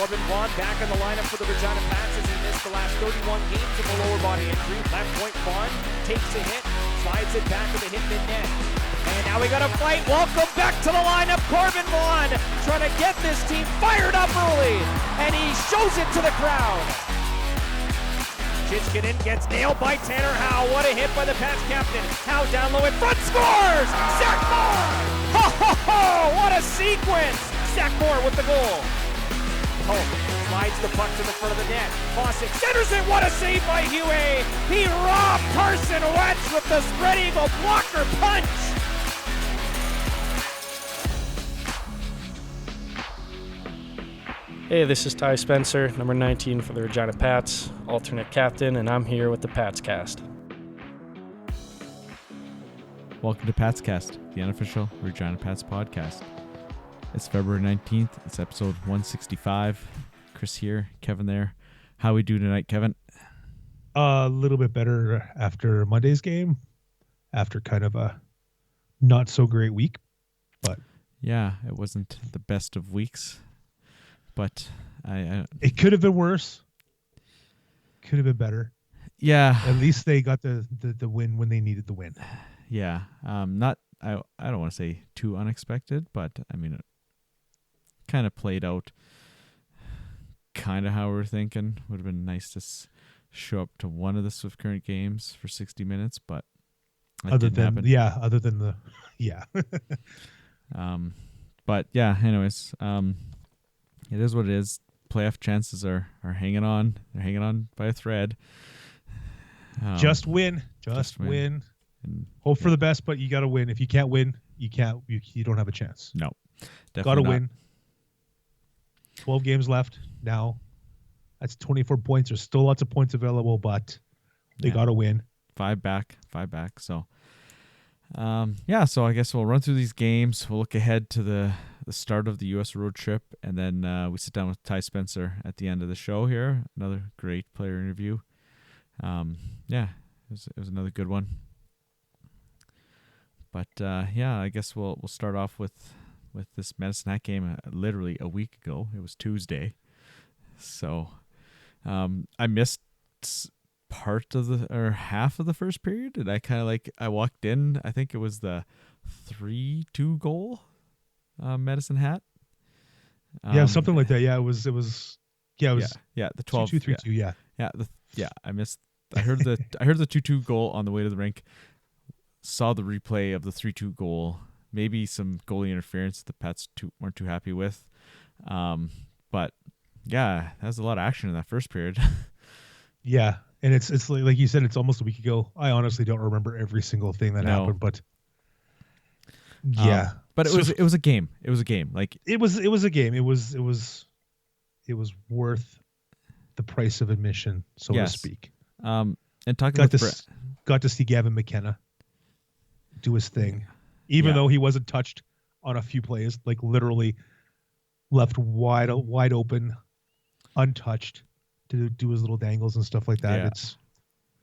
Corbin Vaughan back in the lineup for the Regina Pats as he missed the last 31 games of a lower body injury. Left point Vaughan takes a hit, slides it back to the hit mid-net. And now we got a fight. Welcome back to the lineup. Corbin Vaughan trying to get this team fired up early. And he shows it to the crowd. Chichkinen gets nailed by Tanner Howe. What a hit by the Pats captain. Howe down low in front, scores! Zach Moore! Ho, ho, ho! What a sequence! Zach Moore with the goal. Hope slides the puck to the front of the net. Fossick centers it. What a save by Huet. He robbed Carson Wentz with the spread eagle blocker punch. Hey, this is Tye Spencer, number 19 for the Regina Pats, alternate captain, and I'm here with the Pats Cast. Welcome to Pats Cast, the unofficial Regina Pats podcast. It's February 19th. It's episode 165. Chris here, Kevin there. How we do tonight, Kevin? A little bit better after Monday's game, after kind of a not so great week, but yeah, it wasn't the best of weeks. But it could have been worse. Could have been better. Yeah. At least they got the win when they needed the win. Yeah. Not. I don't want to say too unexpected, but I mean, it kind of played out kind of how we were thinking. Would have been nice to show up to one of the Swift Current games for 60 minutes, but that didn't happen. But yeah. Anyways. It is what it is. Playoff chances are hanging on. They're hanging on by a thread. Just win. And hope for the best, but you got to win. If you can't win, you don't have a chance. No, definitely got to not. win. 12 games left now. That's 24 points. There's still lots of points available, but they got to win. Five back. So, so I guess we'll run through these games. We'll look ahead to the start of the U.S. road trip, and then we sit down with Tye Spencer at the end of the show here. Another great player interview. It was another good one. But I guess we'll start off with this Medicine Hat game literally a week ago. It was Tuesday, so I missed part of half of the first period, and I walked in. I think it was the 3-2 goal. Medicine Hat. Something like that. Yeah, it was. The 12. 2-3-2. Yeah. I missed. I heard the 2-2 goal on the way to the rink. Saw the replay of the 3-2 goal. Maybe some goalie interference the Pats weren't too happy with. But yeah, that was a lot of action in that first period. Yeah, and it's like you said, it's almost a week ago. I honestly don't remember every single thing that happened, but yeah. But it was a game. It was a game. Like it was a game. It was worth the price of admission, so to speak. And talking about got to see Gavin McKenna do his thing, even though he wasn't touched on a few plays, like literally left wide open, untouched to do his little dangles and stuff like that. Yeah. It's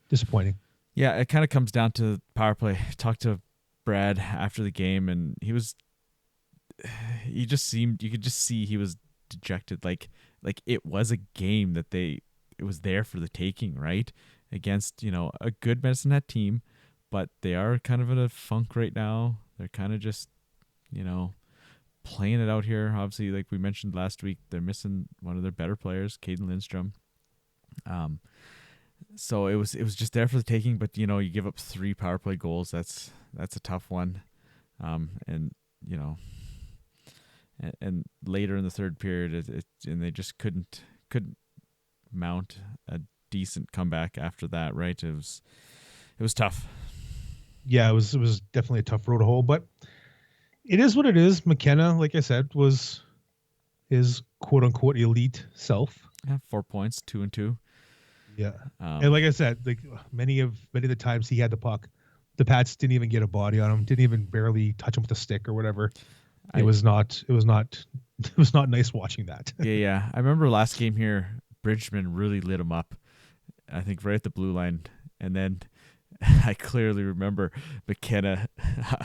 disappointing. Yeah, it kind of comes down to power play. Talked to Brad after the game, and you could just see he was dejected. Like it was a game that it was there for the taking, right? Against, a good Medicine Hat team, but they are kind of in a funk right now. They're kind of just, playing it out here. Obviously, like we mentioned last week, they're missing one of their better players, Caden Lindstrom. So it was just there for the taking, but you give up 3 power play goals. That's a tough one. And later in the third period, and they just couldn't mount a decent comeback after that. Right? It was tough. Yeah, it was definitely a tough road to hoe, but it is what it is. McKenna, like I said, was his quote unquote elite self. Yeah, 4 points, 2-2. Yeah, and like I said, like many of the times he had the puck, the Pats didn't even get a body on him, didn't even barely touch him with a stick or whatever. It was not nice watching that. Yeah. I remember last game here, Bridgman really lit him up. I think right at the blue line, and then I clearly remember McKenna.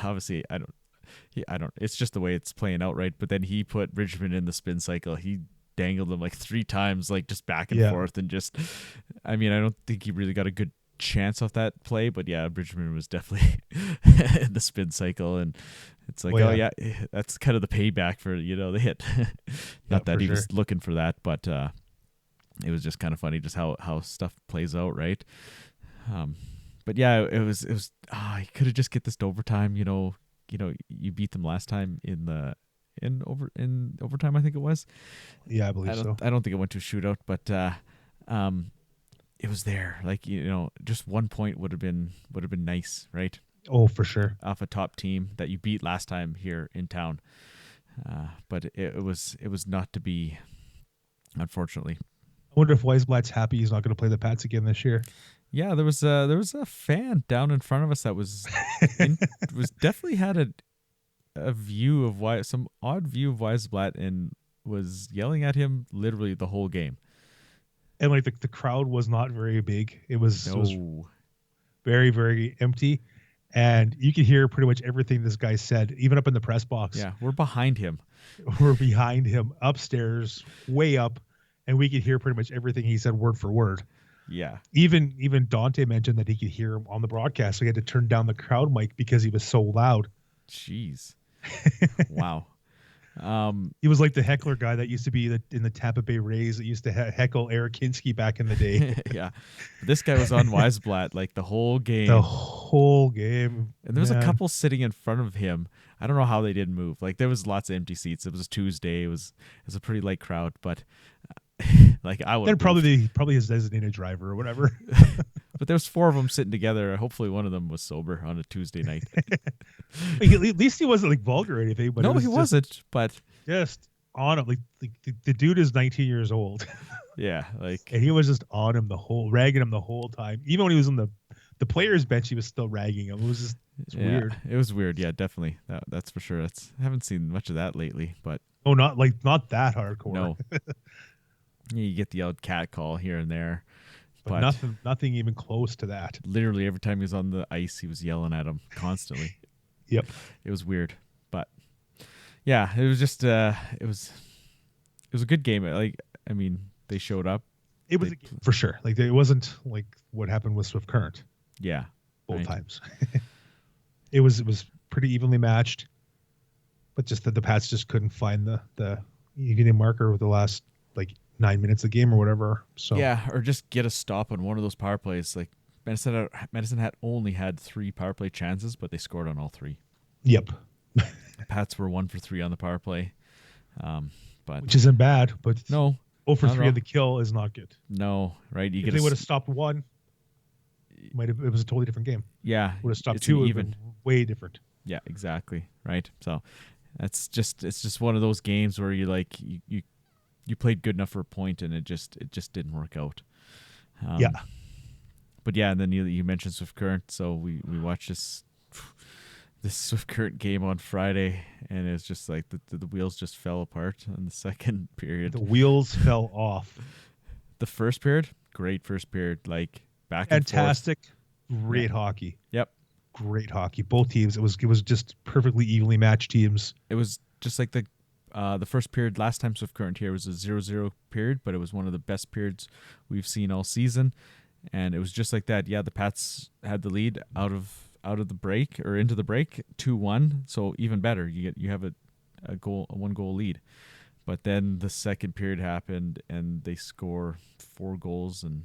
Obviously, I don't. It's just the way it's playing out, right? But then he put Bridgman in the spin cycle. He dangled him like 3 times, like just back and Yeah. forth, and just, I mean, I don't think he really got a good chance off that play, but yeah, Bridgman was definitely in the spin cycle, and it's like, Well, oh yeah. yeah, that's kind of the payback for the hit. Not that for he sure. was looking for that, but it was just kind of funny just how stuff plays out, right? But yeah, it was you could have just get this to overtime. You beat them last time in overtime, I think it was. Yeah, I believe so. I don't think it went to a shootout, but it was there. Like, just 1 point would have been nice, right? Oh, for sure. Off a top team that you beat last time here in town. But it was not to be, unfortunately. I wonder if Weisblatt's happy he's not going to play the Pats again this year. Yeah, there was a fan down in front of us that was definitely had a view of some odd view of Weisblatt, and was yelling at him literally the whole game. And like the crowd was not very big. It was No. very, very empty. And you could hear pretty much everything this guy said, even up in the press box. Yeah, we're behind him. We're behind him upstairs, way up, and we could hear pretty much everything he said word for word. Yeah. Even Dante mentioned that he could hear him on the broadcast, so he had to turn down the crowd mic because he was so loud. Jeez. Wow. He was like the heckler guy that used to be in the Tampa Bay Rays that used to heckle Eric Kinski back in the day. Yeah. This guy was on Weisblatt like the whole game. The whole game. And there was a man. couple sitting in front of him. I don't know how they didn't move. Like, there was lots of empty seats. It was Tuesday. It was a pretty light crowd, but like, I would. Then probably his designated driver or whatever. But there was 4 of them sitting together. Hopefully, one of them was sober on a Tuesday night. Like, at least he wasn't like vulgar or anything. But No, he he wasn't. But just on him. Like the dude is 19 years old, yeah, like, and he was just on him ragging him the whole time. Even when he was on the players' bench, he was still ragging him. It was just weird. It was weird. Yeah, definitely. That's for sure. I haven't seen much of that lately, but Oh, not that hardcore. no. Yeah, you get the odd cat call here and there, but nothing even close to that. literally every time he was on the ice, he was yelling at him constantly. Yep. It was weird, but yeah, it was just it was a good game. Like, I mean, they showed up. It was for sure. Like, it wasn't like what happened with Swift Current Yeah, both right. times. It was pretty evenly matched, but just that the Pats just couldn't find the evening marker with the last like 9 minutes of the game or whatever. So Yeah, or just get a stop on one of those power plays. Like, Medicine had only had 3 power play chances, but they scored on all 3. Yep. The Pats were 1 for 3 on the power play, but Which isn't bad, but no, 0 for not at 3 all. on the kill is not good. no, right? You If get they would have stopped 1, it was a totally different game. yeah, Would have stopped it's 2, an it would have even. been way different. Yeah, exactly. Right. So it's just one of those games where you like you played good enough for a point, and it just didn't work out. Yeah. But yeah, and then you mentioned Swift Current, so we watched this Swift Current game on Friday, and it's just like the wheels just fell apart in the second period. The wheels fell off. The first period, great first period, like back and forth. Fantastic. Great hockey. Yep. Great hockey. Both teams. It was just perfectly evenly matched teams. It was just like the first period last time Swift Current here was a 0-0 period, but it was one of the best periods we've seen all season, and it was just like that. Yeah, the Pats had the lead out of the break or into the break 2-1, so even better. You have a 1-goal lead, but then the second period happened and they score 4 goals in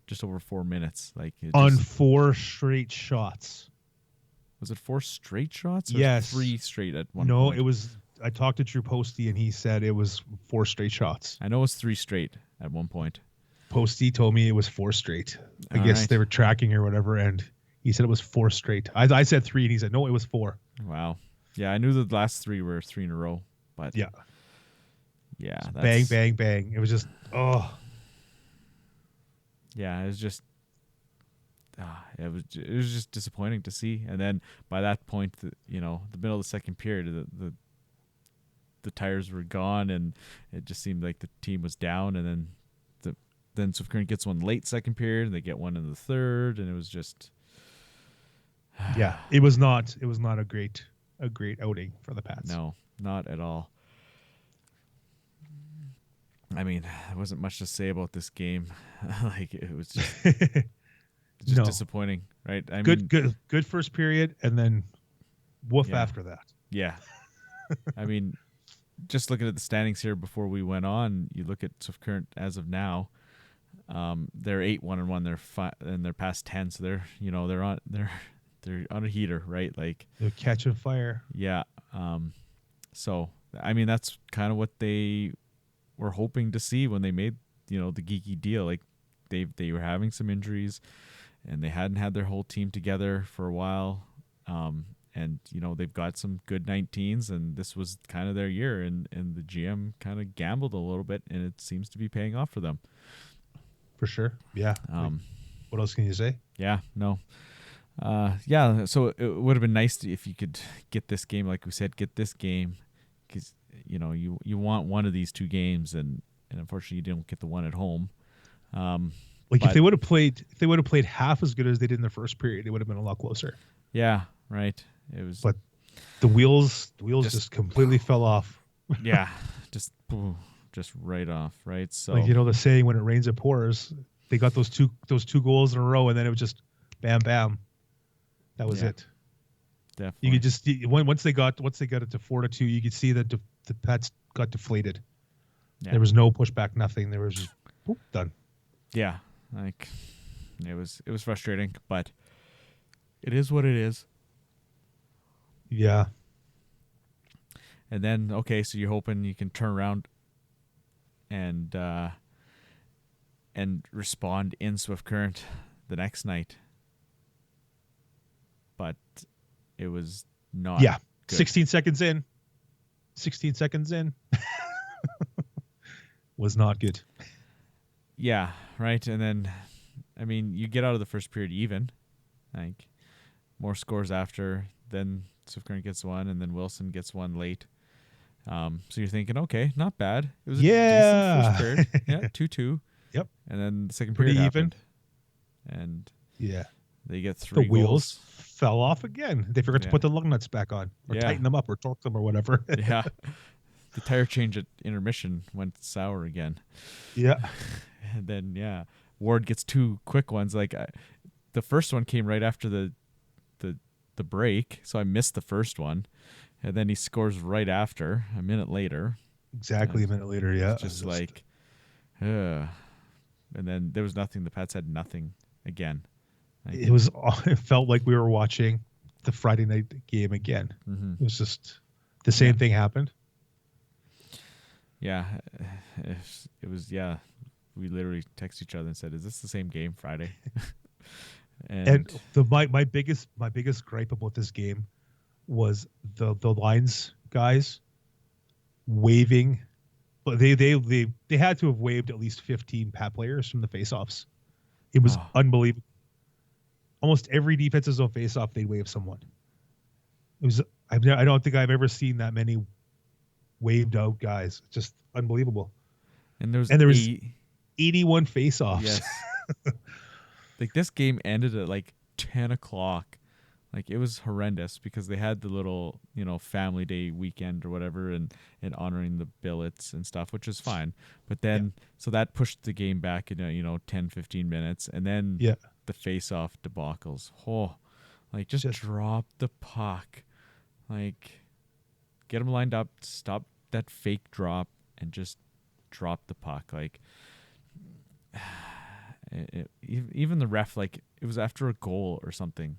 just over 4 minutes. Like, On 4 straight shots. Was it 4 straight shots? Or Yes. 3 straight at one No, point? it was. I talked to Drew Posty and he said it was 4 straight shots. I know it was 3 straight at one point. Posty told me it was 4 straight. I All guess right. they were tracking or whatever, and he said it was 4 straight. I said 3, and he said no, it was 4. Wow. Yeah, I knew the last 3 were 3 in a row, but Yeah, yeah, bang, bang, bang. It was just Yeah, it was just it was just disappointing to see. And then by that point, the middle of the second period, the tires were gone, and it just seemed like the team was down. And then Swift Current gets one late second period, and they get one in the third, and it was just yeah. It was not a great outing for the Pats. no, not at all. I mean, there wasn't much to say about this game. Like it was just No. disappointing, right? I good, mean, good first period, and then woof Yeah. after that. yeah. I mean, just looking at the standings here before we went on, you look at Swift Current as of now. They're 8-1-1. And they're past 10, so they're on a heater, right? Like They're catching fire. yeah. So I mean, that's kind of what they were hoping to see when they made the geeky deal. Like they were having some injuries, and they hadn't had their whole team together for a while. And they've got some good 19s, and this was kind of their year, and the GM kind of gambled a little bit, and it seems to be paying off for them. For sure. Yeah. What else can you say? Yeah, no. Yeah, so it would have been nice if you could get this game, like we said, because you want one of these two games, and unfortunately you didn't get the one at home. If they would have played half as good as they did in the first period, it would have been a lot closer. Yeah, right. It was, but the wheels just completely fell off. Yeah, just right off, right? So the saying, when it rains it pours. They got those two goals in a row, and then it was just bam bam. That was it. Definitely. You could just once they got it to 4-2, you could see that the Pats got deflated. Yeah. There was no pushback, nothing. There was just done. Yeah, like it was frustrating, but it is what it is. Yeah. And then so you're hoping you can turn around and respond in Swift Current the next night. But it was not good. 16 seconds in. Was not good. Yeah, right. And then, I mean, you get out of the first period even. Like, more scores after. Then Swift Current gets one, and then Wilson gets one late. So you're thinking, okay, not bad. It was a decent first period. Yeah, 2-2. Yep. And then the second Pretty period even. happened. And yeah, they get 3 the wheels goals. Fell off again. They forgot to put the lug nuts back on, or tighten them up, or torque them, or whatever. Yeah. The tire change at intermission went sour again. Yeah. And then Ward gets 2 quick ones. Like the first one came right after the break, so I missed the first one, and then he scores right after a minute later. Exactly, a minute later. Yeah. Just like, and then there was nothing. The Pats had nothing again. Like, it felt like we were watching the Friday night game again. Mm-hmm. It was just the same thing happened. Yeah, it was. Yeah, we literally texted each other and said, "Is this the same game Friday?" and my biggest gripe about this game was the lines guys waving. They had to have waved at least 15 Pat players from the faceoffs. It was unbelievable. Almost every defensive zone faceoff, they'd wave someone. It was. I don't think I've ever seen that many waved out guys. Just unbelievable. And there was 81 faceoffs. Yes. Like this game ended at like 10 o'clock. Like it was horrendous because they had the little, family day weekend or whatever and honoring the billets and stuff, which is fine. But then, so that pushed the game back in, 10, 15 minutes. And then the face-off debacles. Just drop the puck. Like, get them lined up, stop that fake drop, and just drop the puck. Like, even the ref, like, it was after a goal or something.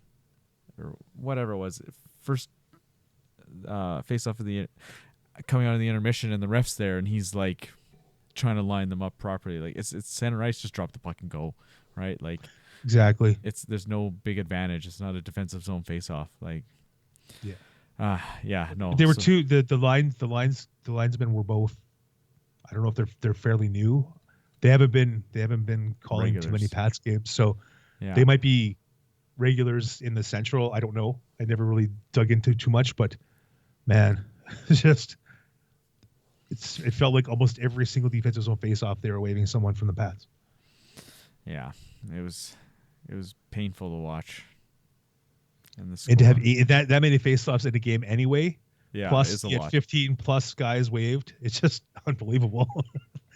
Or whatever it was, first face off of coming out of the intermission, and the ref's there, and he's like trying to line them up properly. Like it's center ice, just drop the puck and go, right? Like exactly. There's no big advantage. It's not a defensive zone face off. Like no. There were two. The linesmen were both. I don't know if they're fairly new. They haven't been calling regulars. Too many Pats games, so they might be regulars in the Central. I don't know. I never really dug into too much, but man, it felt like almost every single defensive zone face-off they were waving someone from the Pats. Yeah, it was painful to watch. And to have that many face-offs in a game anyway. Yeah, plus you had 15 plus guys waved. It's just unbelievable.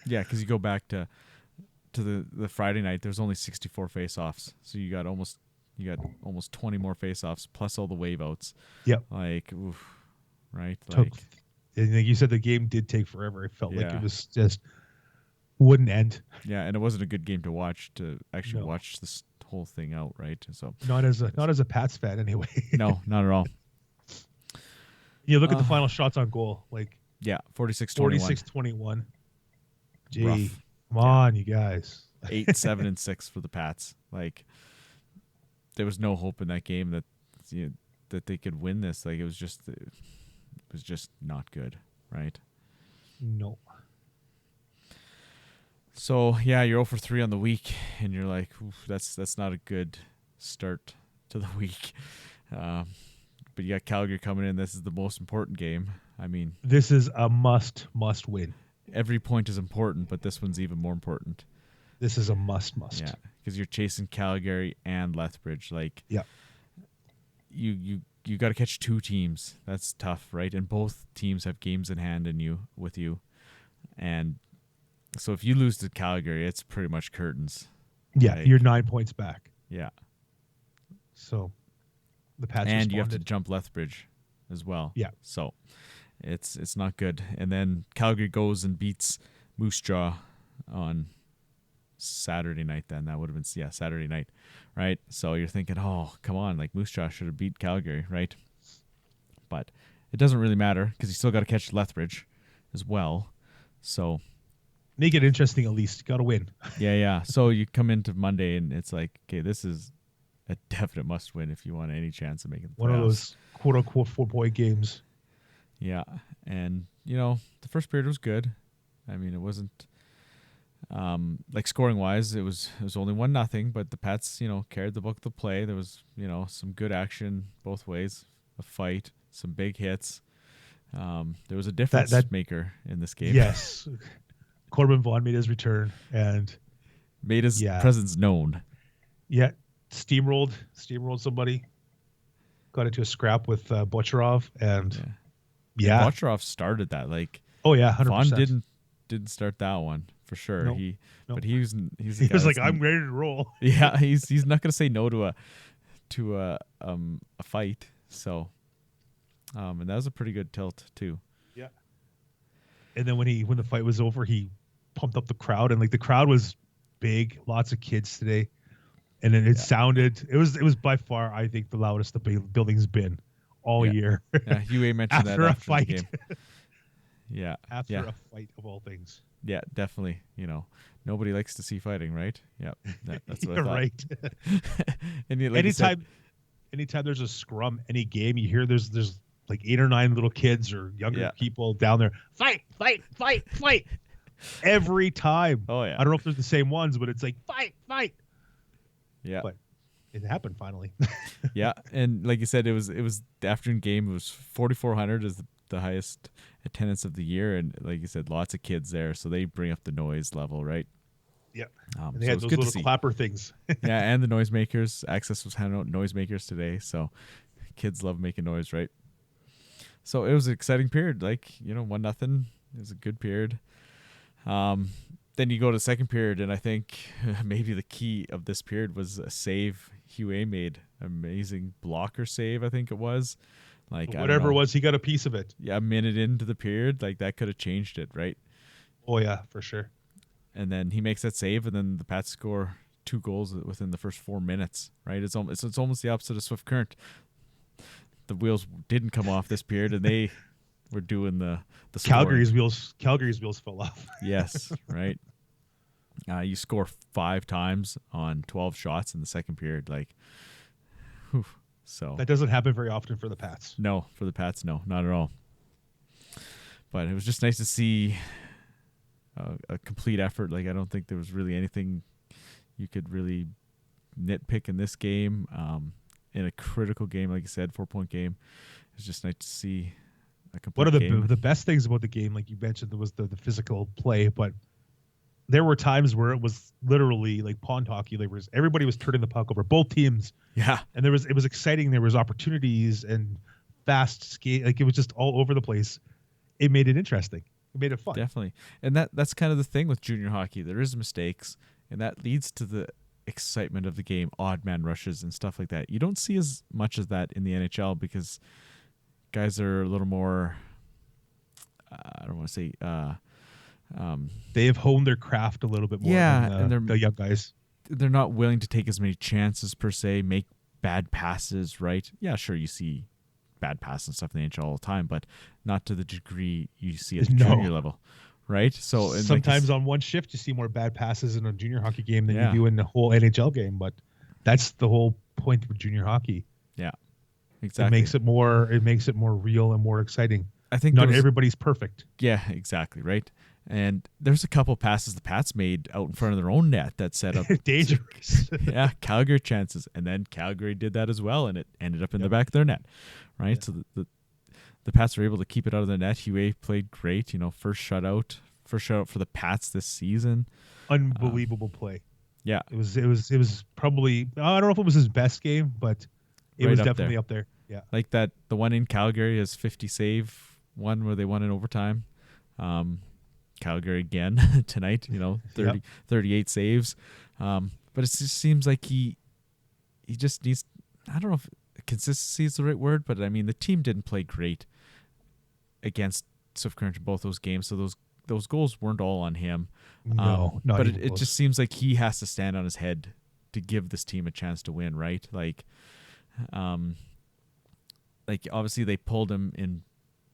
Yeah, because you go back to the Friday night, there's only 64 face-offs, so you got almost 20 more face-offs plus all the wave outs. Yep. Like, oof, right? Took, Like, and like you said, the game did take forever. It felt like Yeah. it was just wouldn't end. yeah, and it wasn't a good game to watch, to actually No. watch this whole thing out, right? So Not as a Pats fan anyway. no, not at all. You look at the final shots on goal, like Yeah, 46-21. 46-21. Gee, Rough. come on, you guys. 8, 7, and 6 for the Pats. Like, there was no hope in that game that that they could win this. Like, it was just not good, right? No. So yeah, you're 0 for 3 on the week, and you're like, oof, that's not a good start to the week. But you got Calgary coming in. This is the most important game. I mean, This is a must win. every point is important, but this one's even more important. This is a must. Yeah, because you're chasing Calgary and Lethbridge. Like, Yeah. you got to catch two teams. That's tough, right? And both teams have games in hand with you, and so if you lose to Calgary, it's pretty much curtains. Yeah, Like, you're 9 points back. Yeah, So the Pats and you have to responded. jump Lethbridge as well. Yeah. So it's not good. And then Calgary goes and beats Moose Jaw on Saturday night. Then that would have been Saturday night, right? So you're thinking, oh, come on, like Moose Jaw should have beat Calgary, right? But it doesn't really matter because you still got to catch Lethbridge as well. So Make it interesting at least. Got to win. yeah. So you come into Monday and it's like, okay, this is a definite must win if you want any chance of making the playoffs. One of those quote unquote 4-point games. Yeah, and the first period was good. I mean, it wasn't like scoring wise, it was only 1-0, but the Pats carried the book of the play. There was some good action both ways, a fight, some big hits. There was a difference maker in this game. Yes. Corbin Vaughn made his return and made his presence known. Yeah, steamrolled somebody. Got into a scrap with Bocharov and yeah. Bocharov started that. Like, oh yeah, 100%. Vaughn didn't start that one for sure. No, But he was he was like, I'm ready to roll. Yeah, he's not gonna say no to a fight. So, and that was a pretty good tilt too. Yeah. And then when the fight was over, he pumped up the crowd, and like the crowd was big, lots of kids today, and then it sounded. It was by far, I think, the loudest the building's been all year. Yeah, Huet mentioned after that a fight. the game. Yeah, after a fight of all things. Yeah, definitely. Nobody likes to see fighting, right? Yeah, that's what I thought. Right. And like anytime there's a scrum, any game, you hear there's like 8 or 9 little kids or younger people down there, fight. Every time. Oh yeah. I don't know if they're the same ones, but it's like fight. Yeah. But it happened finally. Yeah, and like you said, it was the afternoon game. It was 4,400 is the highest attendance of the year, and like you said, lots of kids there, so they bring up the noise level, right? Yeah. So And they had those little clapper things. Yeah, and the noisemakers. Access was handing out noisemakers today, so kids love making noise, right? So it was an exciting period. Like 1-0. It was a good period. Then you go to the second period, and I think maybe the key of this period was a save Huet made. Amazing blocker save, I think it was. Like whatever it was, he got a piece of it. Yeah, a minute into the period, like that could have changed it, right? Oh yeah, for sure. And then he makes that save, and then the Pats score 2 goals within the first 4 minutes, right? It's almost the opposite of Swift Current. The wheels didn't come off this period, and they were doing the Calgary's wheels fell off. Yes, right. You score 5 times on 12 shots in the second period, like, whew. So that doesn't happen very often for the Pats. No, for the Pats, no, not at all. But it was just nice to see a complete effort. Like, I don't think there was really anything you could really nitpick in this game. In a critical game, like you said, 4-point game. It was just nice to see a complete game. One of the best things about the game, like you mentioned, was the physical play, but there were times where it was literally like pond hockey. Everybody was turning the puck over, both teams. Yeah. And it was exciting. There was opportunities and fast skate. Like, it was just all over the place. It made it interesting. It made it fun. Definitely. And that's kind of the thing with junior hockey. There is mistakes, and that leads to the excitement of the game, odd man rushes and stuff like that. You don't see as much of that in the NHL because guys are a little more, I don't want to say, they have honed their craft a little bit more and than the young guys. They're not willing to take as many chances per se, make bad passes, right? Yeah, sure, you see bad passes and stuff in the NHL all the time, but not to the degree you see at the junior level, right? So and sometimes on one shift you see more bad passes in a junior hockey game than you do in the whole NHL game, but that's the whole point of junior hockey. Yeah, exactly. It makes it more real and more exciting. I think not everybody's perfect. Yeah, exactly, right? And there's a couple passes the Pats made out in front of their own net that set up dangerous. Yeah, Calgary chances, and then Calgary did that as well, and it ended up in the back of their net, right? Yeah. So the Pats were able to keep it out of the net. Huet played great, first shutout for the Pats this season. Unbelievable play. Yeah, it was probably, I don't know if it was his best game, but it was definitely up there. Yeah, like that. The one in Calgary is 50 save one where they won in overtime. Calgary again tonight, 38 saves. But it just seems like he just needs, I don't know if consistency is the right word, but I mean, the team didn't play great against Swift Current in both those games. So those goals weren't all on him. No, not but even it just seems like he has to stand on his head to give this team a chance to win, right? Like obviously they pulled him in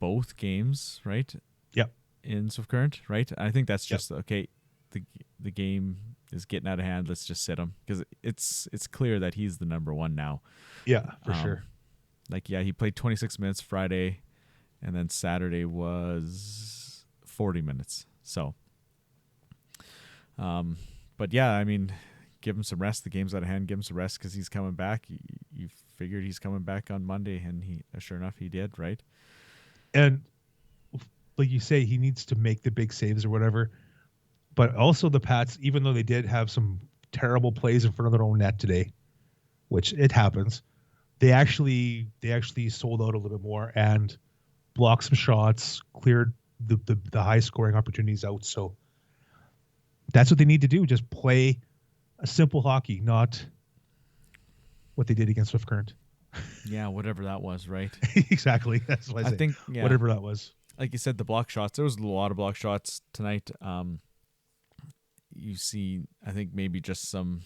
both games, right? Yep. In Swift Current, right? I think that's just okay. The game is getting out of hand. Let's just sit him because it's clear that he's the number one now. Yeah, for sure. He played 26 minutes Friday, and then Saturday was 40 minutes. So, but yeah, I mean, give him some rest. The game's out of hand. Give him some rest because he's coming back. You figured he's coming back on Monday, and he sure enough he did, right? And like you say, he needs to make the big saves or whatever. But also the Pats, even though they did have some terrible plays in front of their own net today, which it happens, they actually sold out a little bit more and blocked some shots, cleared the high scoring opportunities out. So that's what they need to do. Just play a simple hockey, not what they did against Swift Current. Yeah, whatever that was, right? Exactly. That's what I think. Yeah. Whatever that was. Like you said, the block shots. There was a lot of block shots tonight. You see, I think maybe just some,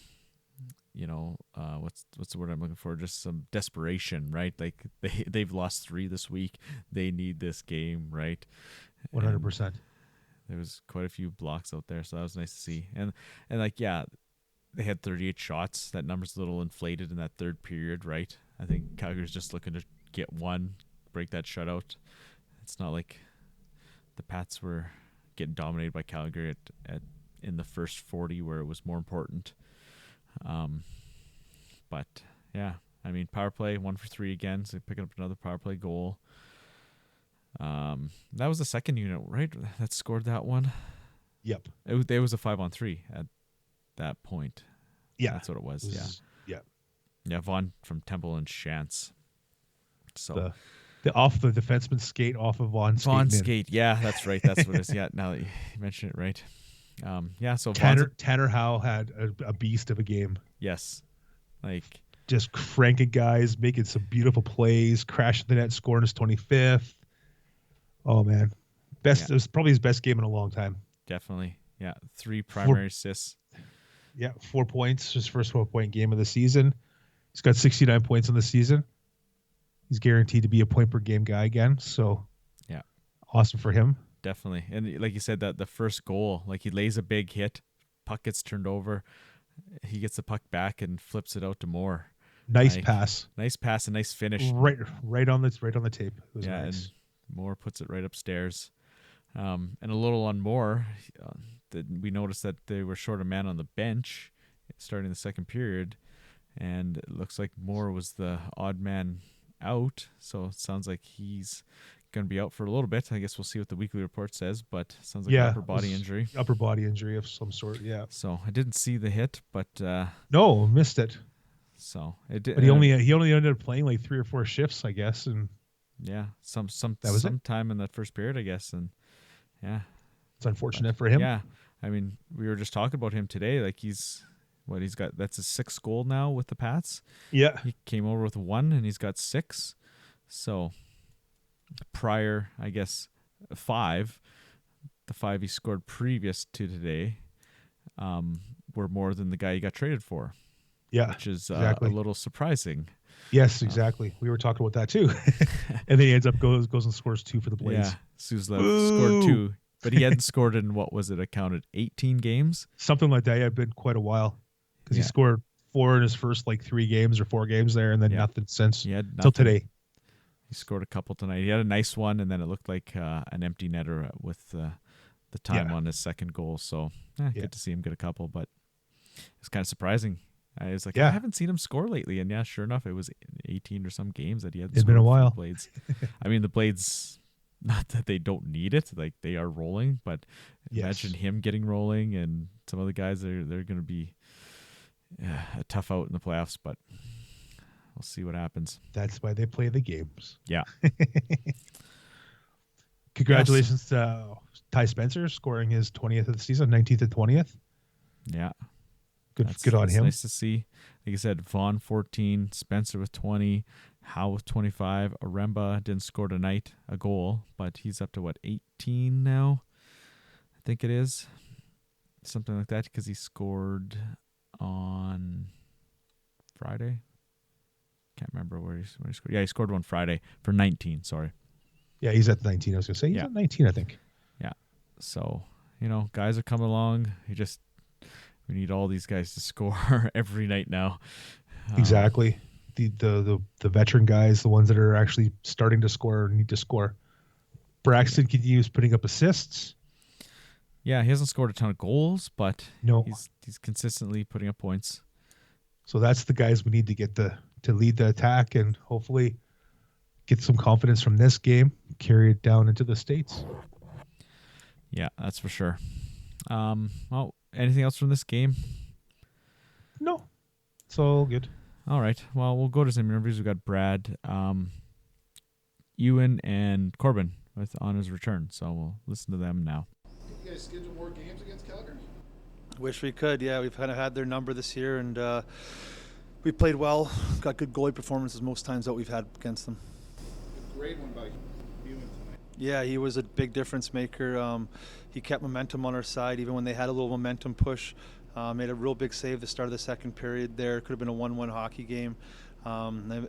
what's the word I'm looking for? Just some desperation, right? Like they've lost 3 this week. They need this game, right? 100%. There was quite a few blocks out there, so that was nice to see. And they had 38 shots. That number's a little inflated in that third period, right? I think Calgary's just looking to get one, break that shutout. It's not like the Pats were getting dominated by Calgary at in the first 40 where it was more important. But yeah, I mean, power play 1 for 3 again, so picking up another power play goal. That was the second unit, right? That scored that one. Yep. It was a 5-on-3 at that point. Yeah, that's what it was. Yeah. Vaughan from Temple and Shantz. So the off the defenseman skate off of Vaughan skate. Yeah, that's right. That's what it is. Yeah, now that you mention it, right. So Tanner Howe had a beast of a game. Yes, like just cranking guys, making some beautiful plays, crashing the net, scoring his 25th. Oh man, it was probably his best game in a long time. Definitely, yeah. 3 primary assists. Yeah, 4 points. His first 4-point game of the season. He's got 69 points on the season. He's guaranteed to be a point per game guy again. So, yeah, awesome for him. Definitely. And like you said, that the first goal, like he lays a big hit, puck gets turned over, he gets the puck back and flips it out to Moore. Nice pass and nice finish. Right on the tape. It was nice. And Moore puts it right upstairs. And a little on Moore, we noticed that they were short a man on the bench starting the second period, and it looks like Moore was the odd man out. So it sounds like he's going to be out for a little bit. I guess we'll see what the weekly report says, but it sounds like an upper body injury. Upper body injury of some sort, yeah. So I didn't see the hit, but no, missed it. So it did. But he only ended up playing like 3 or 4 shifts, I guess, and yeah, some that was time in that first period, I guess, and Yeah. It's unfortunate for him. Yeah. I mean, we were just talking about him today. Like he's got, that's his 6th goal now with the Pats. Yeah. He came over with 1 and he's got 6. So prior, I guess, 5, the 5 he scored previous to today were more than the guy he got traded for. Yeah. Which is exactly. a little surprising. Yes, exactly. We were talking about that too. And then he ends up goes and scores 2 for the Blades. Yeah. Suslov scored 2, but he hadn't scored in, what was it, I counted 18 games? Something like that. Yeah, it's been quite a while. Because he scored 4 in his first 3 games or 4 games there, and then nothing since till today. He scored a couple tonight. He had a nice one, and then it looked like an empty netter with the time on his 2nd goal. So good to see him get a couple, but it's kind of surprising. I was like, I haven't seen him score lately, and sure enough, it was 18 or some games that he hadn't scored. It's been a while. The Blades. I mean, the Blades, not that they don't need it, like they are rolling, but imagine him getting rolling, and some of the guys they're going to be a tough out in the playoffs, but we'll see what happens. That's why they play the games. Yeah. Congratulations to Tye Spencer scoring his 20th of the season, 19th and 20th. Yeah. Good on him. Nice to see. Like I said, Vaughan 14, Spencer with 20, Howe with 25. Aremba didn't score tonight, a goal, but he's up to 18 now? I think it is. Something like that, because he scored on Friday. Can't remember where he scored. Yeah, he scored one Friday for 19, sorry. Yeah, he's at 19. I was going to say he's at 19, I think. Yeah. So, guys are coming along. We need all these guys to score every night now. Exactly. The veteran guys, the ones that are actually starting to score, need to score. Braxton continues putting up assists. Yeah, he hasn't scored a ton of goals, but he's consistently putting up points. So that's the guys we need to get to lead the attack and hopefully get some confidence from this game, carry it down into the States. Yeah, that's for sure. Well, anything else from this game? No. It's all good. All right. Well, we'll go to some interviews. We've got Brad, Ewan, and Corbin on his return. So we'll listen to them now. You guys schedule more games against Calgary? Wish we could. Yeah, we've kind of had their number this year, and we played well. Got good goalie performances most times that we've had against them. A great one by Ewan tonight. Yeah, he was a big difference maker. He kept momentum on our side, even when they had a little momentum push. Made a real big save at the start of the 2nd period there. Could have been a 1-1 hockey game.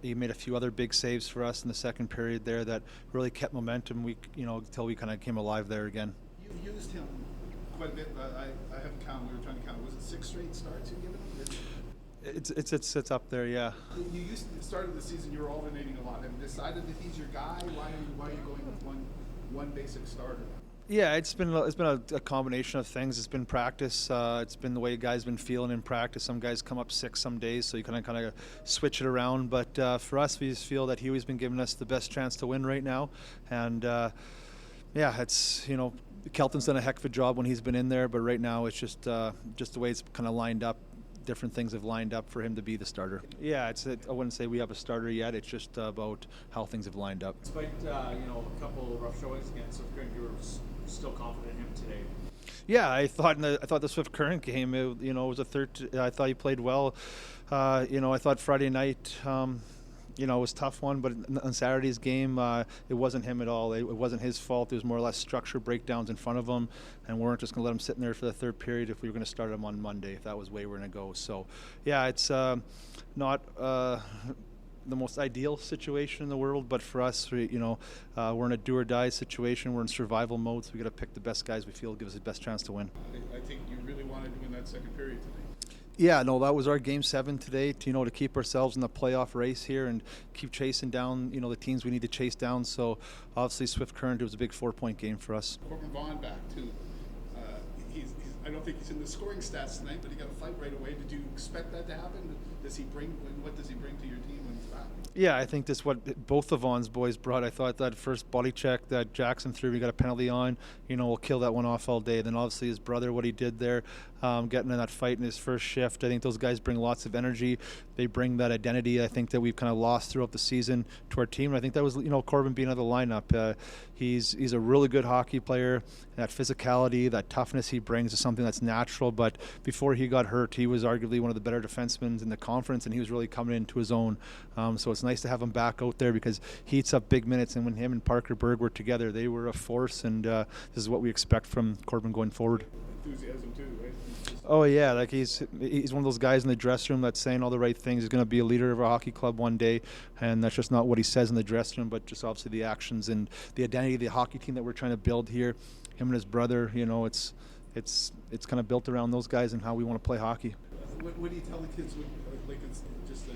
He made a few other big saves for us in the 2nd period there that really kept momentum. Until we kind of came alive there again. You used him quite a bit. I haven't counted. We were trying to count. Was it 6 straight starts you've given him? It's up there, yeah. You used to, started the season. You were alternating a lot. Have you decided that he's your guy? Why are you going with one basic starter? Yeah, it's been a combination of things. It's been practice. It's been the way guys been feeling in practice. Some guys come up sick some days, so you kind of switch it around. But for us, we just feel that Huey's been giving us the best chance to win right now. And it's Kelton's done a heck of a job when he's been in there, but right now it's just the way it's kind of lined up. Different things have lined up for him to be the starter. Yeah, I wouldn't say we have a starter yet. It's just about how things have lined up. Despite a couple rough showings against Swift Current, you were still confident in him today. Yeah, I thought the Swift Current game, it was a third. I thought he played well. I thought Friday night. It was a tough one, but on Saturday's game, it wasn't him at all. It wasn't his fault. There was more or less structure breakdowns in front of him, and we weren't just going to let him sit in there for the 3rd period if we were going to start him on Monday, if that was the way we were going to go. So, yeah, it's not the most ideal situation in the world, but for us, we're in a do-or-die situation. We're in survival mode, so we got to pick the best guys we feel will give us the best chance to win. I think you really wanted to win that 2nd period tonight. Yeah, no, that was our Game 7 today, to keep ourselves in the playoff race here and keep chasing down, the teams we need to chase down. So, obviously, Swift Current, it was a big 4-point game for us. Corbin Vaughan back, too. I don't think he's in the scoring stats tonight, but he got a fight right away. Did Do you expect that to happen? Does he bring? What does he bring to your team when he's back? Yeah, I think this what both of Vaughan's boys brought. I thought that first body check that Jackson threw, we got a penalty on, we'll kill that one off all day. Then obviously his brother, what he did there, getting in that fight in his first shift. I think those guys bring lots of energy. They bring that identity, I think, that we've kind of lost throughout the season to our team. And I think that was, Corbin being out of the lineup. He's a really good hockey player. That physicality, that toughness he brings is something that's natural. But before he got hurt, he was arguably one of the better defensemen in the conference, and he was really coming into his own. So it's nice to have him back out there because he eats up big minutes. And when him and Parker Berg were together, they were a force. And this is what we expect from Corbin going forward. Enthusiasm too, right? Oh yeah, like he's one of those guys in the dressing room that's saying all the right things. He's going to be a leader of a hockey club one day, and that's just not what he says in the dressing room, but just obviously the actions and the identity of the hockey team that we're trying to build here. Him and his brother, it's kind of built around those guys and how we want to play hockey. What do you tell the kids? Like it's just a.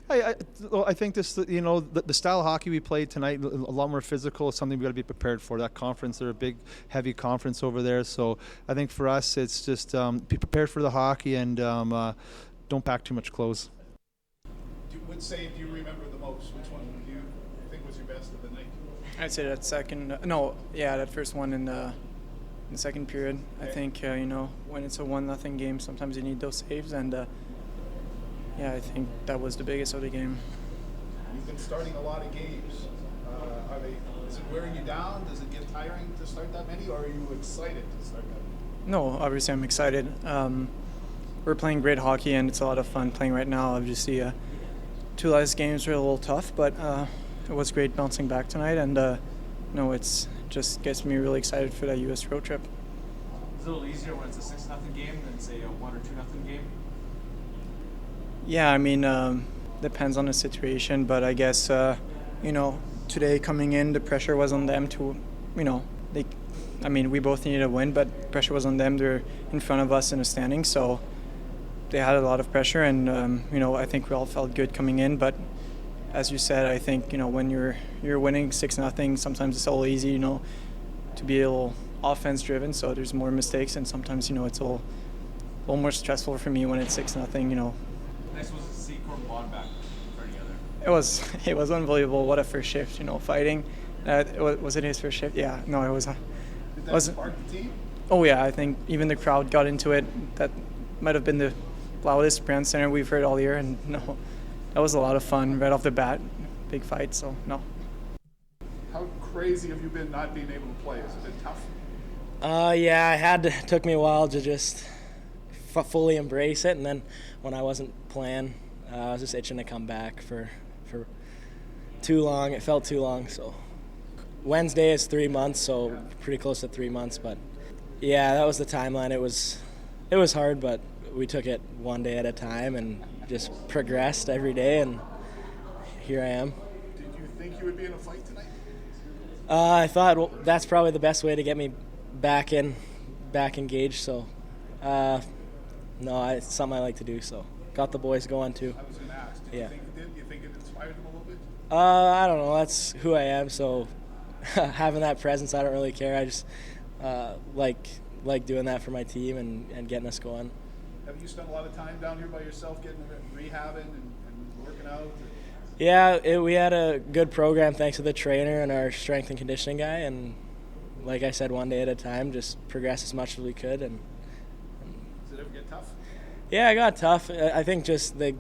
I think this, the style of hockey we played tonight, a lot more physical, is something we got to be prepared for. That conference, they're a big, heavy conference over there. So I think for us, it's just be prepared for the hockey and don't pack too much clothes. What save do you remember the most? Which one do you think was your best of the night? I'd say that that first one in the second period. Okay. I think when it's a 1-0 game, sometimes you need those saves and. I think that was the biggest of the game. You've been starting a lot of games. Is it wearing you down? Does it get tiring to start that many, or are you excited to start that many? No, obviously I'm excited. We're playing great hockey, and it's a lot of fun playing right now. Obviously, 2 last games were a little tough, but it was great bouncing back tonight, and it's just gets me really excited for that U.S. road trip. It's a little easier when it's a 6-0 game than, say, a 1 or 2-0 game? Yeah, I mean, depends on the situation, but I guess, today coming in, the pressure was on them to, we both needed a win, but pressure was on them. They're in front of us in the standings, so they had a lot of pressure, and, I think we all felt good coming in, but as you said, I think, when you're winning 6-0, sometimes it's all easy, to be a little offense-driven, so there's more mistakes, and sometimes, it's a little more stressful for me when it's 6-0, Nice was to see Corbin Vaughan back for together. It was unbelievable. What a first shift, fighting. Was it his first shift? Yeah, no, it was. Did that spark the team? Oh yeah, I think even the crowd got into it. That might have been the loudest Brand Center we've heard all year, and no, that was a lot of fun right off the bat. Big fight, so no. How crazy have you been not being able to play? Has it been tough? It took me a while to just fully embrace it, and then when I wasn't playing, I was just itching to come back for too long. It felt too long, so Wednesday is 3 months, so pretty close to 3 months, but yeah, that was the timeline. It was hard, but we took it one day at a time and just progressed every day, and here I am. Did you think you would be in a fight tonight? I thought that's probably the best way to get me back engaged, so no, it's something I like to do, so got the boys going too. I was going to ask, did you think it did? Do you think it inspired them a little bit? I don't know. That's who I am, so having that presence, I don't really care. I just like doing that for my team and getting us going. Have you spent a lot of time down here by yourself getting rehabbing and working out? Yeah, we had a good program thanks to the trainer and our strength and conditioning guy, and like I said, one day at a time, just progress as much as we could. And did it ever get tough? Yeah, it got tough. I think just the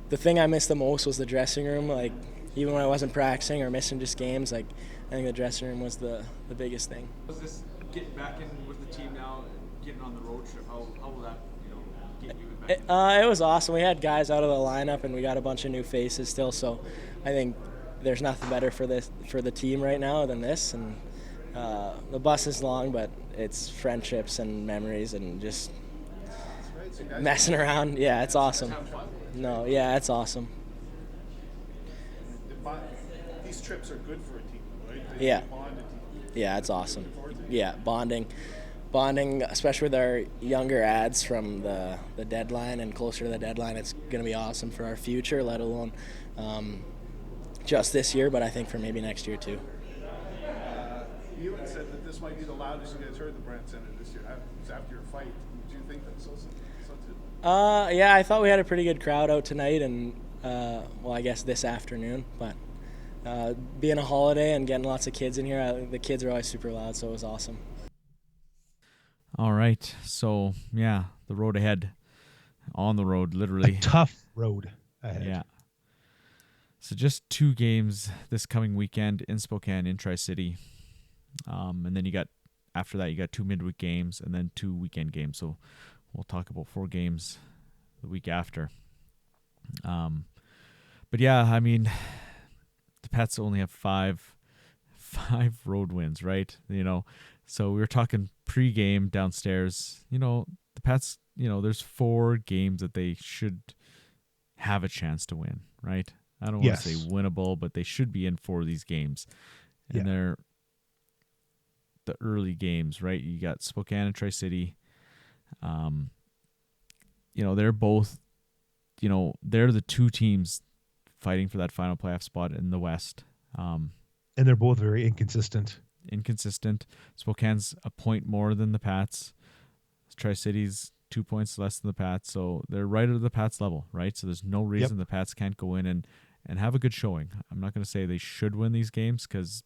thing I missed the most was the dressing room. Like even when I wasn't practicing or missing just games, I think the dressing room was the biggest thing. Was this getting back in with the team now, getting on the road trip? How will that get you back? It was awesome. We had guys out of the lineup, and we got a bunch of new faces still. So I think there's nothing better for the team right now than this. And the bus is long, but it's friendships and memories and just messing around. Yeah, it's awesome. No, yeah, it's awesome. These trips are good for a team, right? Yeah. Yeah, it's awesome. Yeah, bonding, especially with our younger ads from the deadline and closer to the deadline. It's going to be awesome for our future, let alone just this year, but I think for maybe next year too. You had said that this might be the loudest you guys heard the Brand Center this year. It was after your fight. Do you think that's so? Yeah, I thought we had a pretty good crowd out tonight, and well, I guess this afternoon. But being a holiday and getting lots of kids in here, the kids are always super loud, so it was awesome. All right. So, yeah, the road ahead. On the road, literally. A tough road ahead. Yeah. So just 2 games this coming weekend in Spokane, in Tri-City. And then after that, you got 2 midweek games and then 2 weekend games. So we'll talk about 4 games the week after. But yeah, I mean, the Pats only have five road wins, right? So we were talking pre-game downstairs. The Pats, there's 4 games that they should have a chance to win, right? I don't want to say winnable, but they should be in 4 of these games. And they're the early games, right? You got Spokane and Tri-City. They're both, they're the 2 teams fighting for that final playoff spot in the West. And they're both very inconsistent. Spokane's a point more than the Pats. Tri-City's 2 points less than the Pats. So they're right at the Pats level, right? So there's no reason the Pats can't go in and have a good showing. I'm not going to say they should win these games because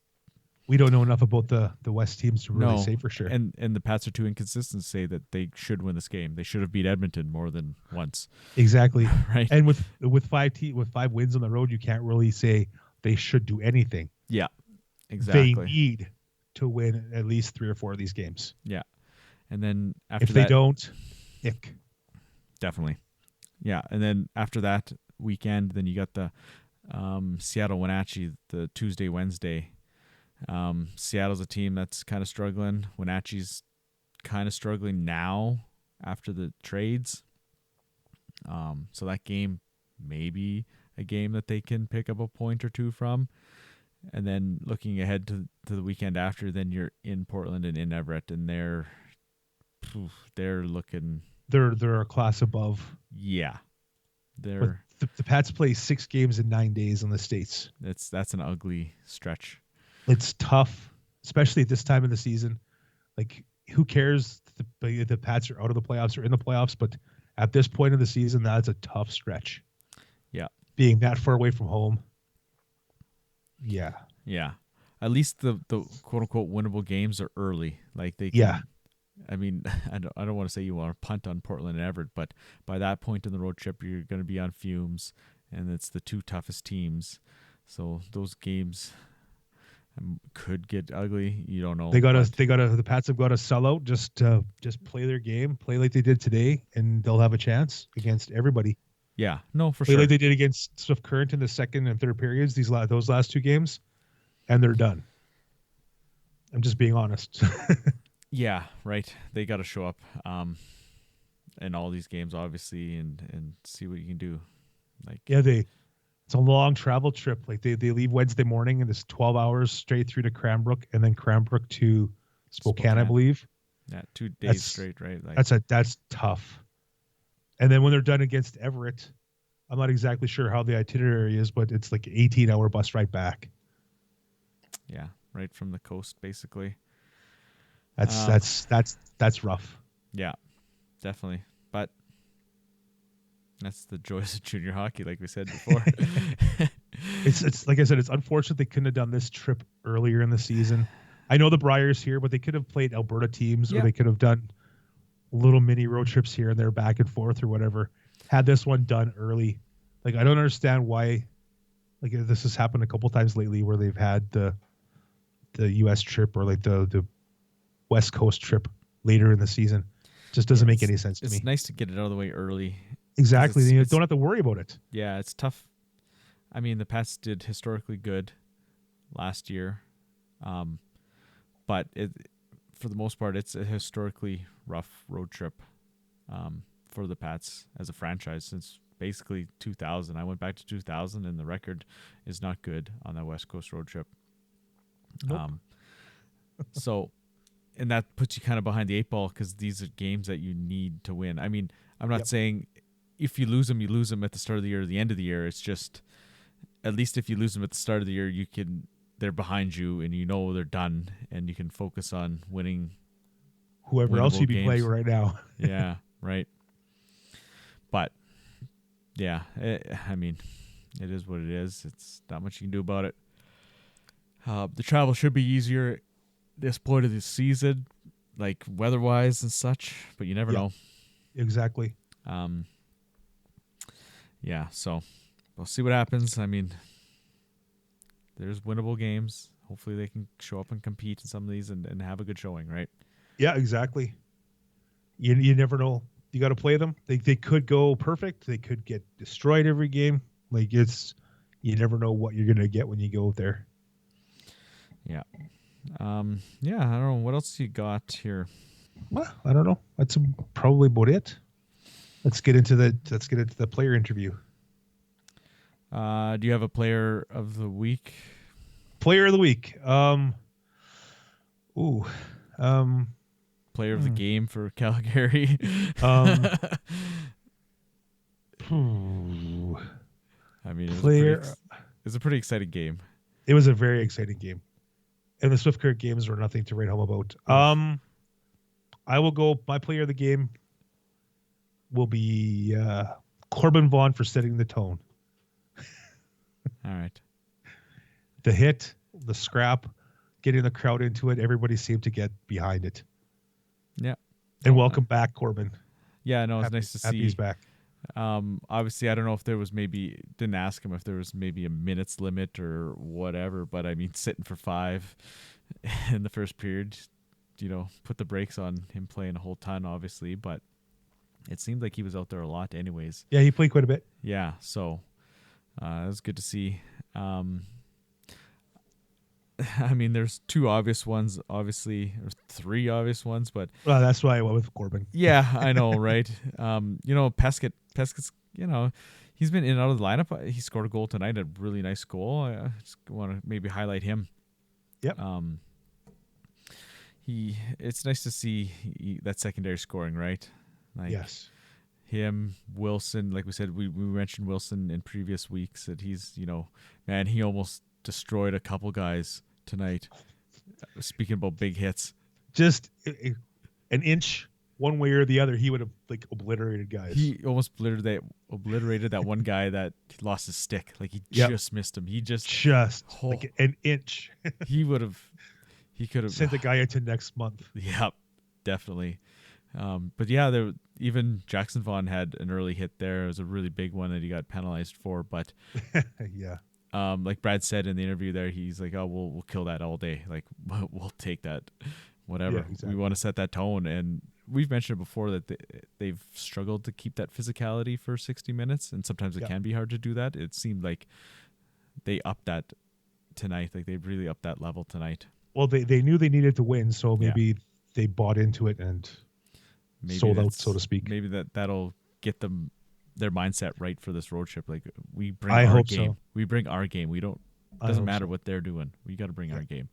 we don't know enough about the West teams to really say for sure. And the Pats are too inconsistent to say that they should win this game. They should have beat Edmonton more than once. Exactly. Right. And with 5 wins on the road, you can't really say they should do anything. Yeah. Exactly. They need to win at least 3 or 4 of these games. Yeah. And then after if they don't, ick. Definitely. Yeah. And then after that weekend, then you got the Seattle Wenatchee, the Tuesday, Wednesday. Seattle's a team that's kind of struggling. Wenatchee's kind of struggling now after the trades. So that game may be a game that they can pick up a point or 2 from. And then looking ahead to the weekend after, then you're in Portland and in Everett, and they're looking. They're a class above. Yeah, the Pats play 6 games in 9 days in the States. That's an ugly stretch. It's tough, especially at this time of the season. Like, who cares? The Pats are out of the playoffs or in the playoffs, but at this point of the season, that's a tough stretch. Yeah, being that far away from home. Yeah. At least the quote unquote winnable games are early. Like they can, yeah. I mean, I don't want to say you want to punt on Portland and Everett, but by that point in the road trip, you're going to be on fumes, and it's the 2 toughest teams. So those games could get ugly. You don't know. The Pats have got to sell out. Just play their game, play like they did today, and they'll have a chance against everybody. Yeah, no, for play sure. Like they did against Swift Current in the second and third periods. Those last 2 games, and they're done. I'm just being honest. Yeah, right. They got to show up in all these games, obviously, and see what you can do. Like, yeah, it's a long travel trip. Like they leave Wednesday morning, and it's 12 hours straight through to Cranbrook, and then Cranbrook to Spokane. I believe. Yeah, 2 days straight, right? Like, that's tough. And then when they're done against Everett, I'm not exactly sure how the itinerary is, but it's like an 18-hour bus ride back. Yeah, right from the coast, basically. That's rough. Yeah, definitely. But that's the joys of junior hockey, like we said before. It's like I said, it's unfortunate they couldn't have done this trip earlier in the season. I know the Briars here, but they could have played Alberta teams, or they could have done little mini road trips here and there, back and forth or whatever. Had this one done early. Like, I don't understand why. Like, this has happened a couple times lately where they've had the U.S. trip or like the West Coast trip later in the season. Just doesn't make any sense to me. It's nice to get it out of the way early. Exactly. Then you don't have to worry about it. Yeah, it's tough. I mean, the Pats did historically good last year, but for the most part, it's a historically rough road trip for the Pats as a franchise since basically 2000. I went back to 2000, and the record is not good on that West Coast road trip. Nope. So, and that puts you kind of behind the 8 ball because these are games that you need to win. I mean, I'm not saying if you lose them, you lose them at the start of the year or the end of the year. It's just, at least if you lose them at the start of the year, they're behind you and you know they're done, and you can focus on winning. Whoever else you'd be playing right now. Yeah, right. But yeah, I mean, it is what it is. It's not much you can do about it. The travel should be easier at this point of the season, like weather-wise and such, but you never know. Exactly. Yeah, so we'll see what happens. I mean, there's winnable games. Hopefully they can show up and compete in some of these and have a good showing, right? Yeah, exactly. You never know. You got to play them. They could go perfect. They could get destroyed every game. Like you never know what you're gonna get when you go there. Yeah. Yeah, I don't know. What else you got here? Well, I don't know. That's probably about it. Let's get into the player interview. Do you have a player of the week? Player of the week. Player of the game for Calgary. I mean, it's a pretty exciting game. It was a very exciting game. And the Swift Current games were nothing to write home about. I will go. My player of the game will be Corbin Vaughan for setting the tone. All right. The hit, the scrap, getting the crowd into it. Everybody seemed to get behind it. Yeah. And welcome back, Corbin. Yeah, no, it's nice to see. Happy he's back. Obviously, I don't know if there was didn't ask him if there was maybe a minutes limit or whatever, but I mean, sitting for 5 in the first period, put the brakes on him playing a whole ton, obviously, but it seemed like he was out there a lot anyways. Yeah, he played quite a bit. Yeah, so it was good to see. I mean, there's 2 obvious ones, obviously, or 3 obvious ones, but that's why I went with Corbin. Yeah, I know, right? Peskett's, he's been in and out of the lineup. He scored a goal tonight, a really nice goal. I just want to maybe highlight him. Yep. It's nice to see that secondary scoring, right? Like, yes. Him, Wilson, like we said, we mentioned Wilson in previous weeks that he's, man, he almost destroyed a couple guys tonight. Speaking about big hits. Just an inch one way or the other, he would have obliterated guys. He almost obliterated that one guy that lost his stick. Like he just missed him. He just like an inch. he could have sent the guy into next month. Yep, definitely. But yeah, even Jackson Vaughan had an early hit there. It was a really big one that he got penalized for. But yeah. Like Brad said in the interview there, he's like, "Oh, we'll kill that all day. Like we'll take that, whatever. Yeah, exactly. We want to set that tone." And we've mentioned before that they've struggled to keep that physicality for 60 minutes, and sometimes it can be hard to do that. It seemed like they upped that tonight. Like they really upped that level tonight. Well, they knew they needed to win, so maybe they bought into it and sold out, so to speak. Maybe that'll get them their mindset right for this road trip. Like we bring I our hope game. so. We bring our game. We don't. Doesn't matter what they're doing. We got to bring our game.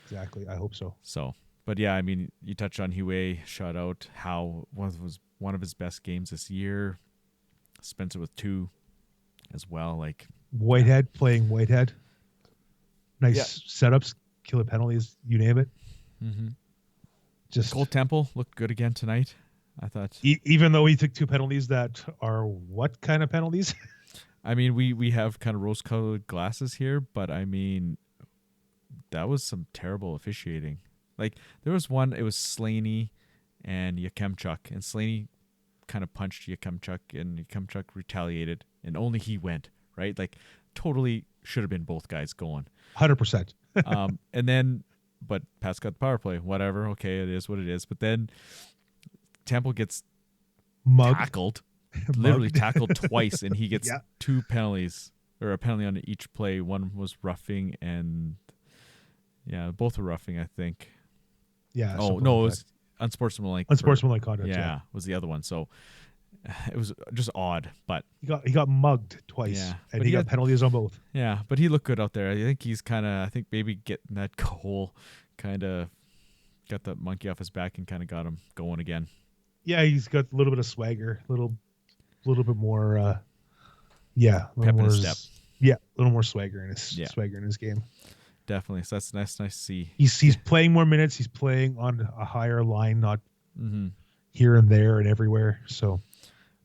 Exactly. I hope so. So, but yeah, I mean, you touched on Huet shutout. How was one of his best games this year. Spencer with 2 as well. Like Whitehead playing Whitehead. Nice setups, killer penalties, you name it. Mm-hmm. Just Cole Temple looked good again tonight. I thought, even though he took 2 penalties that are what kind of penalties? I mean, we have kind of rose-colored glasses here, but I mean, that was some terrible officiating. Like there was one, it was Slaney and Yakemchuk, and Slaney kind of punched Yakemchuk, and Yakemchuk retaliated, and only he went, right? Like totally should have been both guys going. 100%. And then, but Pat's got the power play. Whatever. Okay, it is what it is. But then Temple gets tackled, literally tackled twice, and he gets 2 penalties, or a penalty on each play. One was roughing, and both were roughing, I think. Yeah. Oh no, it was unsportsmanlike. Unsportsmanlike conduct. Yeah, was the other one. So it was just odd, but he got mugged twice, and he got penalties on both. Yeah, but he looked good out there. I think he's maybe getting that goal, kind of got the monkey off his back and kind of got him going again. Yeah, he's got a little bit of swagger, a little bit more. Pep in his step. Yeah, a little more swagger in his game. Definitely. So that's nice to see. He's playing more minutes. He's playing on a higher line, not here and there and everywhere. So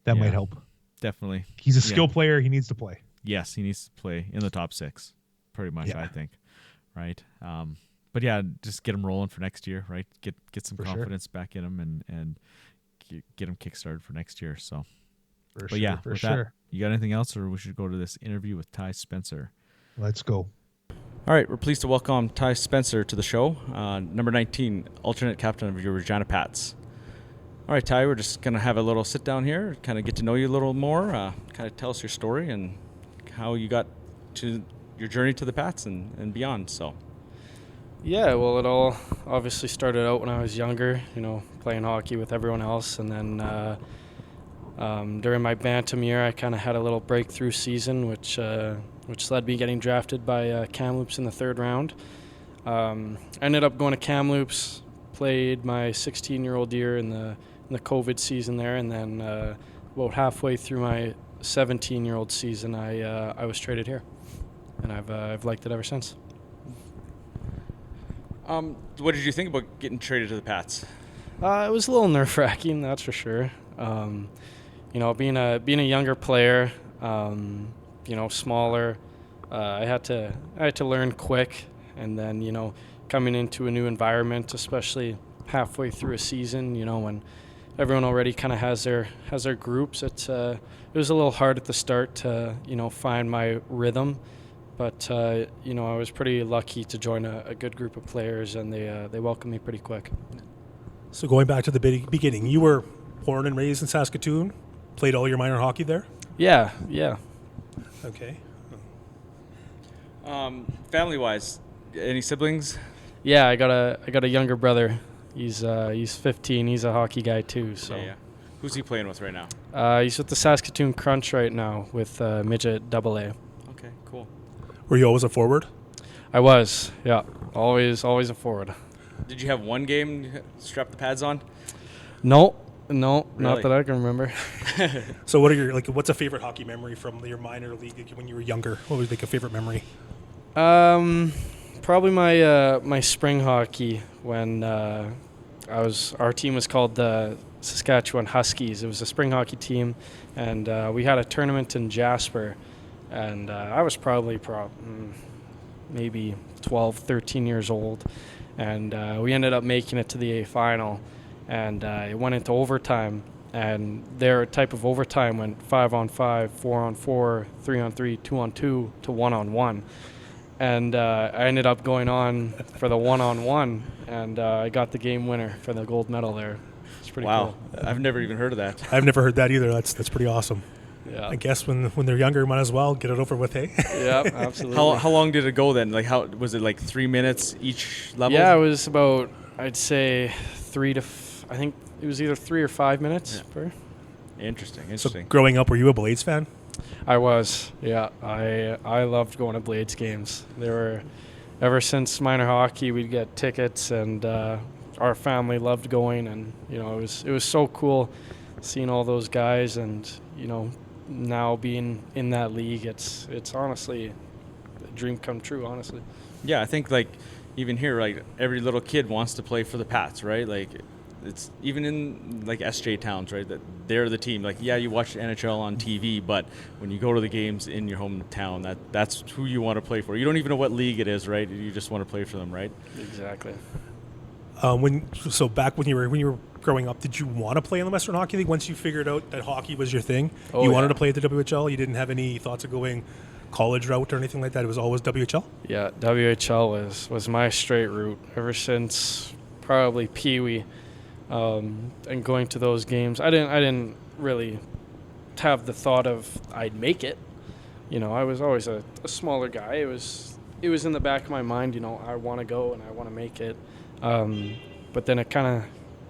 that might help. definitely. He's a skill player. He needs to play. Yes, he needs to play in the top 6, pretty much. Yeah. I think, right? But yeah, just get him rolling for next year, right? Get some For confidence back in him and get him kickstarted for next year. So, For but sure, yeah, for with sure. that, you got anything else, or we should go to this interview with Tye Spencer? Let's go. All right, we're pleased to welcome Tye Spencer to the show, number 19, alternate captain of your Regina Pats. All right, Tye, we're just going to have a little sit down here, kind of get to know you a little more, kind of tell us your story and how you got to your journey to the Pats and beyond. So, yeah, well, it all obviously started out when I was younger, playing hockey with everyone else. And then during my Bantam year, I kind of had a little breakthrough season, which led me getting drafted by Kamloops in the 3rd round. I ended up going to Kamloops, played my 16-year-old year in the COVID season there, and then about halfway through my 17-year-old season, I was traded here, and I've liked it ever since. what did you think about getting traded to the Pats? It was a little nerve-wracking, that's for sure. Being a younger player, smaller, I had to learn quick, and then coming into a new environment, especially halfway through a season, when everyone already kind of has their groups, it was a little hard at the start to find my rhythm, but I was pretty lucky to join a good group of players, and they welcomed me pretty quick. So going back to the beginning, you were born and raised in Saskatoon, played all your minor hockey there? Yeah. Okay. Family-wise, any siblings? Yeah, I got a younger brother. He's 15. He's a hockey guy too. So. Yeah. Who's he playing with right now? He's with the Saskatoon Crunch right now with midget AA. Okay, cool. Were you always a forward? I was, yeah, always a forward. Did you have one game you strap the pads on? No, Really? not that I can remember. So what are what's a favorite hockey memory from your minor league when you were younger? What was a favorite memory? Probably my spring hockey when our team was called the Saskatchewan Huskies. It was a spring hockey team, and we had a tournament in Jasper, and I was probably maybe 12, 13 years old, and we ended up making it to the A final, and it went into overtime, and their type of overtime went 5-on-5, 4-on-4, 3-on-3, 2-on-2 to 1-on-1. And I ended up going on for the 1-on-1, and I got the game winner for the gold medal there. It's pretty cool. I've never even heard of that. I've never heard that either. That's pretty awesome. Yeah. I guess when they're younger, might as well get it over with, hey? Yeah, absolutely. How long did it go then? How was it? 3 minutes each level? Yeah, it was about, I'd say, I think it was either 3 or 5 minutes per. Interesting. So growing up, were you a Blades fan? I was, yeah. I loved going to Blades games. Ever since minor hockey, we'd get tickets, and our family loved going, and it was so cool seeing all those guys, and now being in that league, it's honestly a dream come true, honestly. Yeah, I think even here, every little kid wants to play for the Pats, right? It's even in SJ towns, right? That they're the team. You watch NHL on TV, but when you go to the games in your hometown, that's who you want to play for. You don't even know what league it is, right? You just want to play for them, right? Exactly. Back when you were growing up, did you want to play in the Western Hockey League once you figured out that hockey was your thing? Oh, you wanted to play at the WHL? You didn't have any thoughts of going college route or anything like that? It was always WHL? Yeah, WHL was my straight route ever since probably Pee Wee. And going to those games, I didn't really have the thought of I'd make it. I was always a smaller guy. It was in the back of my mind, I want to go and I want to make it. But then it kind of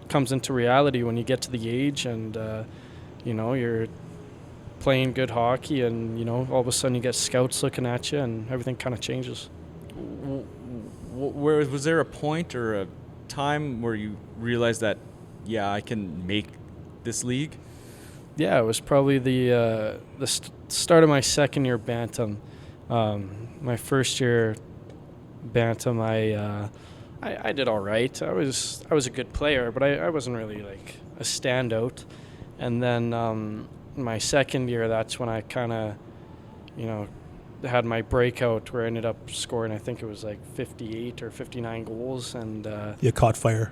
comes into reality when you get to the age and, you're playing good hockey and, all of a sudden you get scouts looking at you and everything kind of changes. Was there a point or a time where you realized that, yeah, I can make this league? Yeah, it was probably the start of my second year Bantam. My first year Bantam, I did all right. I was a good player, but I wasn't really a standout. And then my second year, that's when I kind of, had my breakout where I ended up scoring, I think it was like 58 or 59 goals. And you caught fire.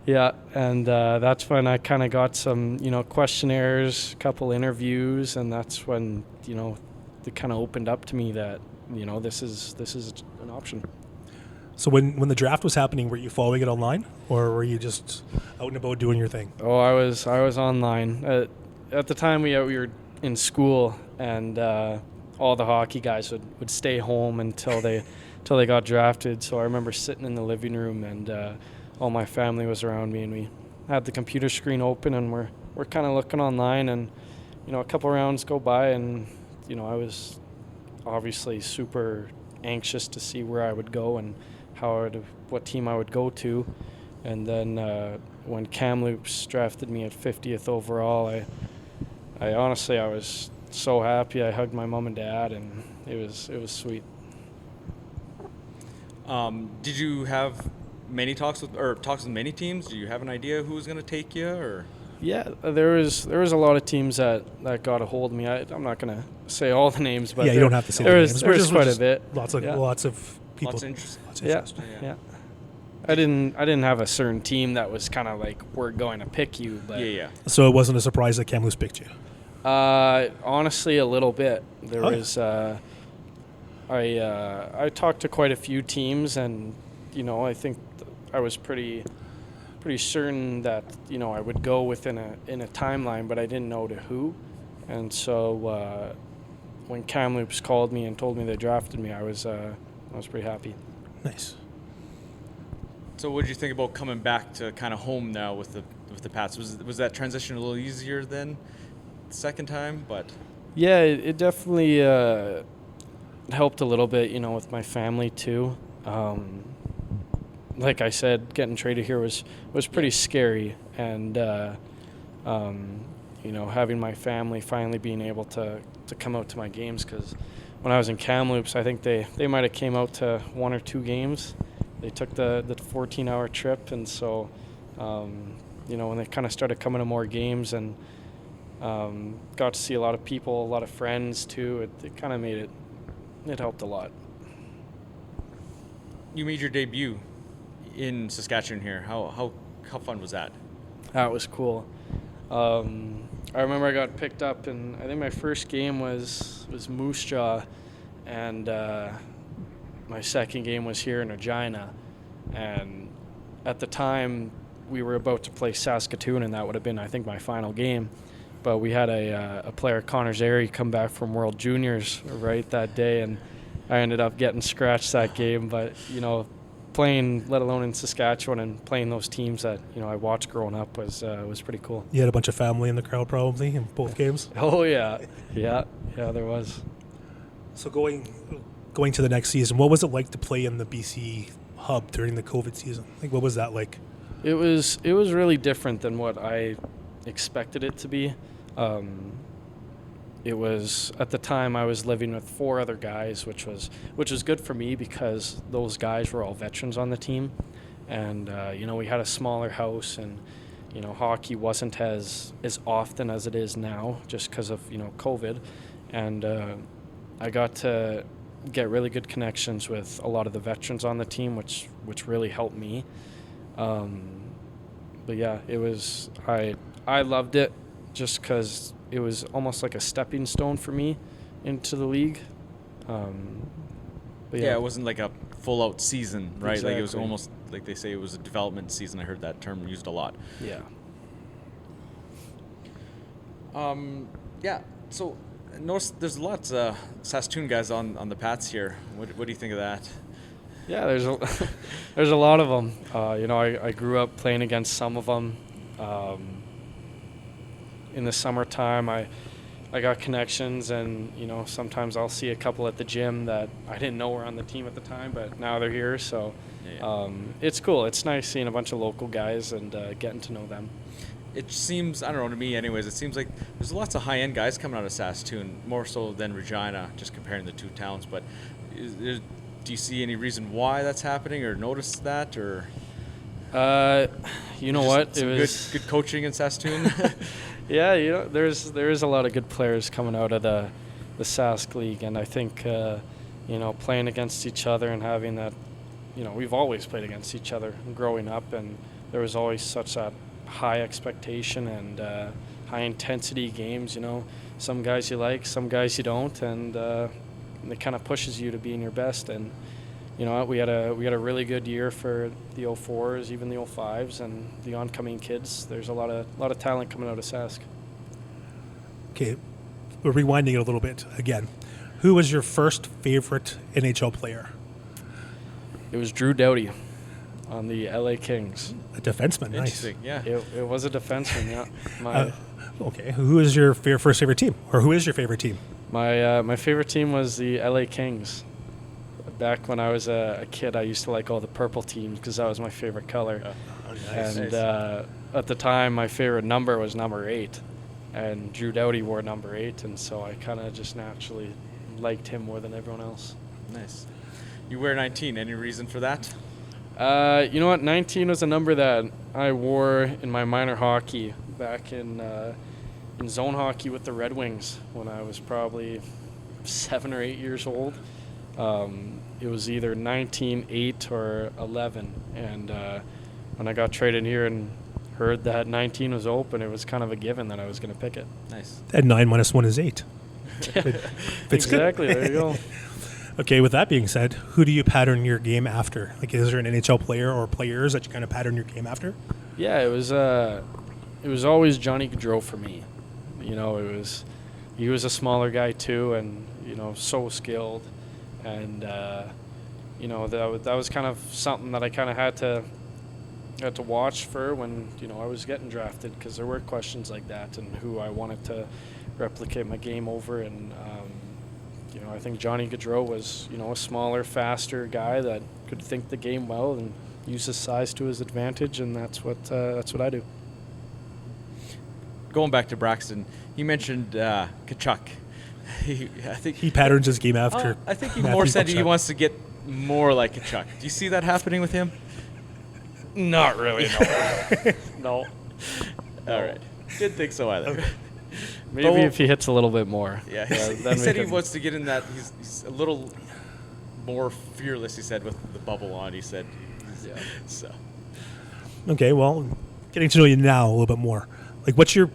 Yeah. And that's when I kind of got some, questionnaires, a couple interviews, and that's when, it kind of opened up to me that, this is an option. So when the draft was happening, were you following it online, or were you just out and about doing your thing? Oh, I was online. At the time, we were in school, and all the hockey guys would stay home until they got drafted. So I remember sitting in the living room, and all my family was around me, and we had the computer screen open, and we're kind of looking online, and a couple rounds go by, and I was obviously super anxious to see where I would go and what team I would go to. And then when Kamloops drafted me at 50th overall, I honestly, I was so happy. I hugged my mom and dad, and it was sweet. Did you have many talks with many teams? Do you have an idea who was going to take you, or? Yeah, there was a lot of teams that got a hold of me. I'm not going to say all the names, but you don't have to say the names. There was quite a bit. Lots of people. Lots of interest. Yeah. I didn't have a certain team that was kind of like, we're going to pick you. But So it wasn't a surprise that Kamloops picked you? Honestly, a little bit. There was. I talked to quite a few teams, and I think I was pretty certain that I would go within a timeline, but I didn't know to who. And so when Kamloops called me and told me they drafted me, I was pretty happy. Nice. So what did you think about coming back to kind of home now with the Pats? Was that transition a little easier than the second time? But yeah, it definitely helped a little bit, with my family too. Like I said, getting traded here was pretty scary, and having my family finally being able to come out to my games, because when I was in Kamloops, I think they might have came out to 1 or 2 games. They took the 14-hour trip, and so when they kind of started coming to more games and got to see a lot of people, a lot of friends too, it kind of made it helped a lot. You made your debut in Saskatchewan here. How fun was that? That was cool. I remember I got picked up, and I think my first game was Moose Jaw, and my second game was here in Regina. And at the time, we were about to play Saskatoon, and that would have been, I think, my final game. But we had a player, Connor Zary, come back from World Juniors right that day, and I ended up getting scratched that game. But playing, let alone in Saskatchewan, and playing those teams that I watched growing up was pretty cool. You had a bunch of family in the crowd probably in both games. Oh yeah, there was. So going to the next season, what was it like to play in the BC hub during the COVID season? Like, what was that like? It was really different than what I expected it to be. It was, at the time, I was living with 4 other guys, which was good for me because those guys were all veterans on the team, and we had a smaller house, and hockey wasn't as often as it is now just because of COVID, and I got to get really good connections with a lot of the veterans on the team, which really helped me. But yeah, it was I loved it just because it was almost like a stepping stone for me into the league. But yeah, it wasn't like a full-out season, right? Exactly. Like it was almost like they say it was a development season. I heard that term used a lot. Yeah. Yeah. So, notice there's lots of Saskatoon guys on the Pats here. What do you think of that? Yeah, there's a lot of them. I grew up playing against some of them. In the summertime, I got connections, and sometimes I'll see a couple at the gym that I didn't know were on the team at the time, but now they're here. So it's cool. It's nice seeing a bunch of local guys and getting to know them. It seems, I don't know, to me anyways, it seems like there's lots of high-end guys coming out of Saskatoon, more so than Regina, just comparing the two towns. But do you see any reason why that's happening, or notice that, or? You know what? It was good coaching in Saskatoon. Yeah, there's a lot of good players coming out of the Sask League, and I think playing against each other and having that, we've always played against each other growing up, and there was always such a high expectation and high intensity games. Some guys you like, some guys you don't, and it kind of pushes you to be in your best. And we had a really good year for the 04s, even the 05s, and the oncoming kids. There's a lot of talent coming out of Sask. Okay, we're rewinding it a little bit again. Who was your first favorite NHL player? It was Drew Doughty on the LA Kings. A defenseman, nice. Interesting, yeah. It was a defenseman, yeah. Okay, who is your first favorite team? Or who is your favorite team? My favorite team was the LA Kings. Back when I was a kid, I used to like all the purple teams because that was my favorite color. Nice. And at the time, my favorite number was number 8. And Drew Doughty wore number 8, and so I kind of just naturally liked him more than everyone else. Nice. You wear 19. Any reason for that? You know what? 19 was a number that I wore in my minor hockey back in zone hockey with the Red Wings when I was probably 7 or 8 years old. It was either 19, 8, or 11. And when I got traded here and heard that 19 was open, it was kind of a given that I was going to pick it. Nice. And 9 minus 1 is 8. Exactly. There you go. Okay, with that being said, who do you pattern your game after? Like, is there an NHL player or players that you kind of pattern your game after? Yeah, it was always Johnny Gaudreau for me. He was a smaller guy too, and so skilled, and that was kind of something that I kind of had to watch for when I was getting drafted, because there were questions like that and who I wanted to replicate my game over, and I think Johnny Gaudreau was a smaller, faster guy that could think the game well and use his size to his advantage, and that's what I do. Going back to Braxton, you mentioned Tkachuk. I think he patterns his game after. I think he more said he wants to get more like Tkachuk. Do you see that happening with him? Not really, no. No. All right. Didn't think so either. Maybe if he hits a little bit more. Yeah, he said he wants to get in that. He's a little more fearless, he said, with the bubble on. He said. Yeah. So. Okay, well, getting to know you now a little bit more. Like, what's your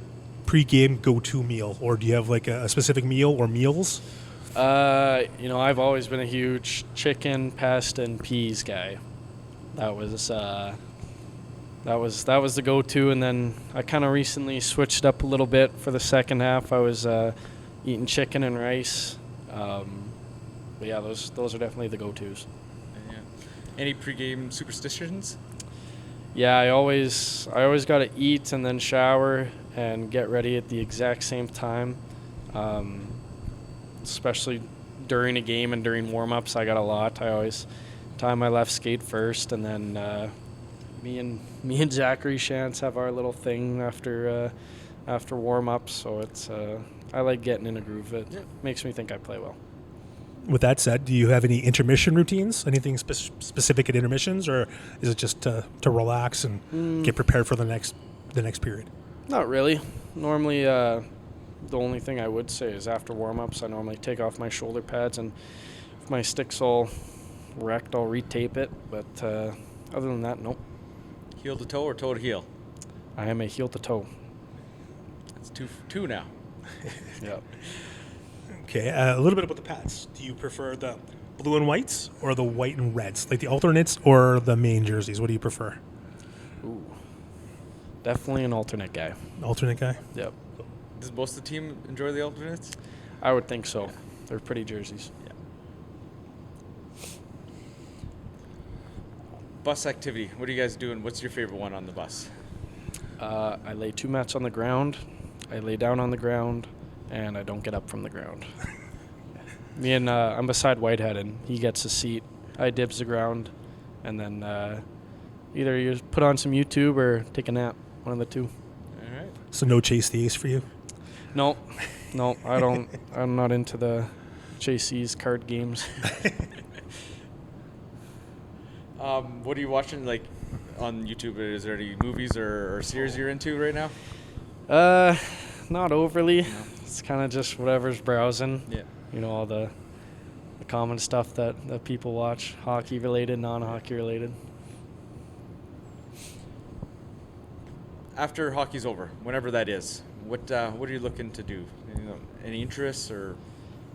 pre-game go-to meal? Or do you have, like, a specific meal or meals? I've always been a huge chicken, pasta, and peas guy. That was the go-to, and then I kind of recently switched up a little bit for the second half. I was eating chicken and rice. But yeah, those are definitely the go-tos. Yeah. Any pregame superstitions? Yeah, I always got to eat and then shower and get ready at the exact same time. Especially during a game and during warm-ups, I got a lot. I always tie my left skate first, and then me and Zachary Shantz have our little thing after warm-ups. So it's I like getting in a groove. It makes me think I play well. With that said, do you have any intermission routines? Anything specific at intermissions, or is it just to relax and get prepared for the next period? Not really. Normally, the only thing I would say is after warm-ups, I normally take off my shoulder pads, and if my stick's all wrecked, I'll retape it. But other than that, nope. Heel to toe or toe to heel? I am a heel to toe. That's two now. Yep. Okay, a little bit about the pads. Do you prefer the blue and whites or the white and reds, like the alternates or the main jerseys? What do you prefer? Ooh, definitely an alternate guy. Alternate guy? Yep. Does most of the team enjoy the alternates? I would think so. Yeah. They're pretty jerseys. Yeah. Bus activity. What are you guys doing? What's your favorite one on the bus? I lay 2 mats on the ground. I lay down on the ground, and I don't get up from the ground. I'm beside Whitehead, and he gets a seat. I dibs the ground, and then either you put on some YouTube or take a nap. One of the two. All right. So no Chase the Ace for you? No, I don't. I'm not into the Chase card games. What are you watching, like, on YouTube? Is there any movies or series you're into right now? not overly. No. It's kind of just whatever's browsing. Yeah. All the common stuff that people watch, hockey related, non-hockey related. After hockey's over, whenever that is, what are you looking to do? Any interests or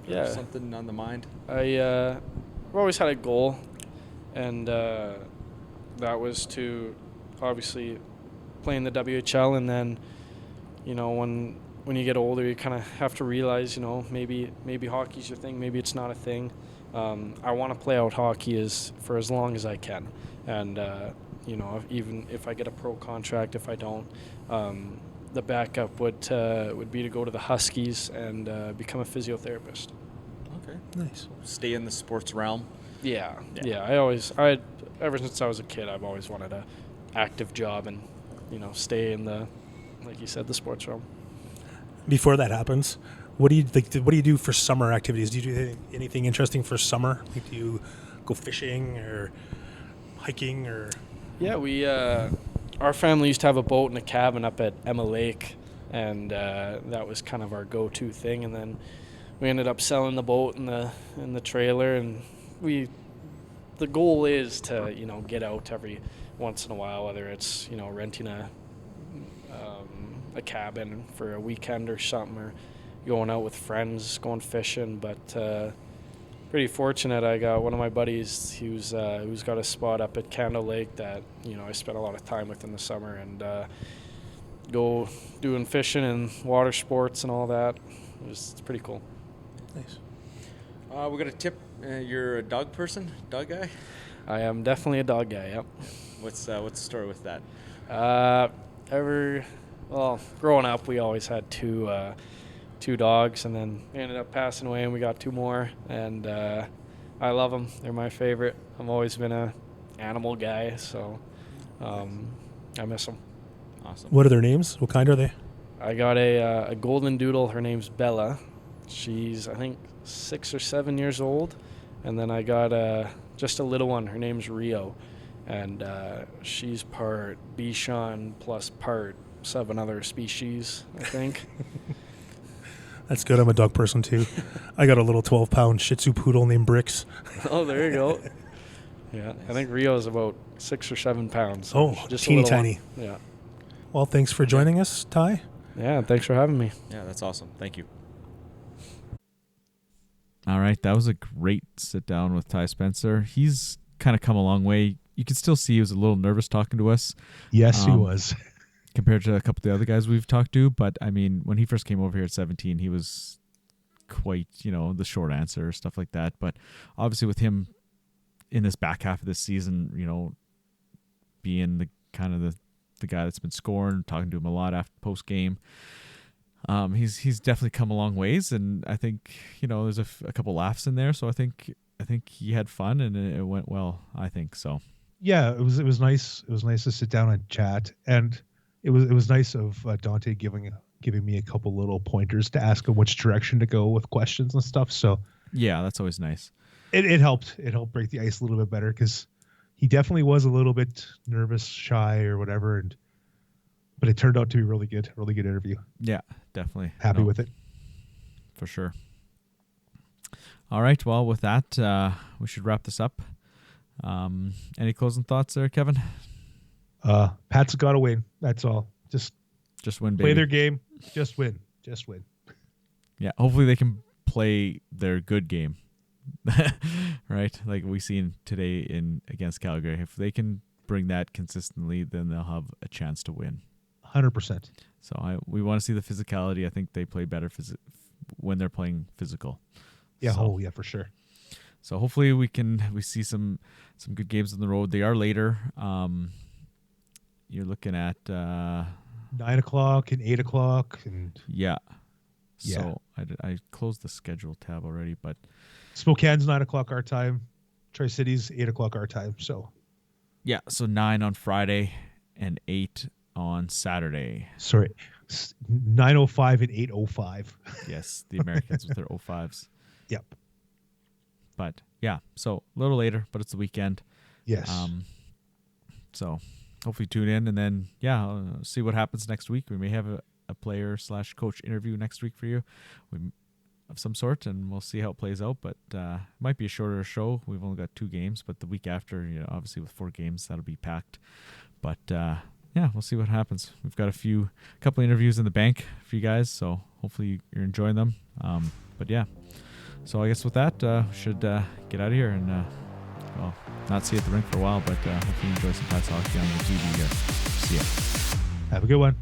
something on the mind? I've always had a goal, and that was to obviously play in the WHL, and then when you get older, you kind of have to realize, maybe hockey's your thing, maybe it's not a thing. I want to play out hockey for as long as I can, and even if I get a pro contract, if I don't, the backup would be to go to the Huskies and become a physiotherapist. Okay, Nice. Stay in the sports realm. Yeah. Ever since I was a kid, I've always wanted a active job and stay in the, like you said, the sports realm. Before that happens, what do you do for summer activities? Do you do anything interesting for summer? Like, do you go fishing or hiking or? Yeah, we our family used to have a boat and a cabin up at Emma Lake, and that was kind of our go-to thing. And then we ended up selling the boat and the trailer, and the goal is to get out every once in a while, whether it's renting a cabin for a weekend or something, or going out with friends, going fishing. But pretty fortunate, I got one of my buddies who's got a spot up at Candle Lake that I spent a lot of time with in the summer, and go doing fishing and water sports and all that. It's pretty cool. Nice. We got a tip. You're a dog person, dog guy. I am definitely a dog guy. Yep. What's the story with that? Growing up, we always had two dogs, and then we ended up passing away, and we got two more, and I love them. They're my favorite. I've always been a animal guy, so I miss them. Awesome. What are their names? What kind are they? I got a golden doodle. Her name's Bella. She's, I think, 6 or 7 years old. And then I got just a little one. Her name's Rio. And she's part Bichon plus part 7 other species, I think. That's good. I'm a dog person too. I got a little 12-pound Shih Tzu poodle named Bricks. Oh, there you go. Yeah, I think Rio's about 6 or 7 pounds. Oh, just teeny a little tiny. One. Yeah. Well, thanks for joining us, Tye. Yeah, thanks for having me. Yeah, that's awesome. Thank you. All right, that was a great sit down with Tye Spencer. He's kind of come a long way. You can still see he was a little nervous talking to us. Yes, he was. Compared to a couple of the other guys we've talked to. But, I mean, when he first came over here at 17, he was quite, the short answer, stuff like that. But obviously with him in this back half of this season, being the kind of the guy that's been scoring, talking to him a lot after post-game, he's definitely come a long ways. And I think, there's a couple laughs in there. So I think he had fun and it went well, I think so. Yeah, it was nice. It was nice to sit down and chat, and it was nice of Dante giving me a couple little pointers to ask him which direction to go with questions and stuff. So yeah, that's always nice. It helped break the ice a little bit better, because he definitely was a little bit nervous, shy, or whatever, but it turned out to be really good interview. Yeah, definitely Happy with it, for sure. All right, well, with that, we should wrap this up. Any closing thoughts there, Kevin? Pat's got to win. That's all. Just win, baby. Play their game. Just win. Yeah, hopefully they can play their good game, right? Like we seen today against Calgary. If they can bring that consistently, then they'll have a chance to win. 100%. So we want to see the physicality. I think they play better when they're playing physical. Yeah. So, for sure. So hopefully we see some good games on the road. They are later. You're looking at 9 o'clock and 8 o'clock, and yeah. So I closed the schedule tab already, but Spokane's 9 o'clock our time, Tri-Cities 8 o'clock our time. So yeah, so 9 on Friday and 8 on Saturday. Sorry, 9:05 and 8:05. Yes, the Americans with their 05s. Yep. But yeah, so a little later, but it's the weekend. Yes. So hopefully tune in, and then see what happens next week. We may have a player/coach interview next week for you, of some sort, and we'll see how it plays out. But it might be a shorter show. We've only got 2 games, but the week after, obviously with 4 games, that'll be packed. But yeah, we'll see what happens. We've got a couple interviews in the bank for you guys, so hopefully you're enjoying them. But yeah, so I guess with that, we should get out of here and not see you at the rink for a while, but hopefully you enjoy some Pats hockey on the TV here. See ya. Have a good one.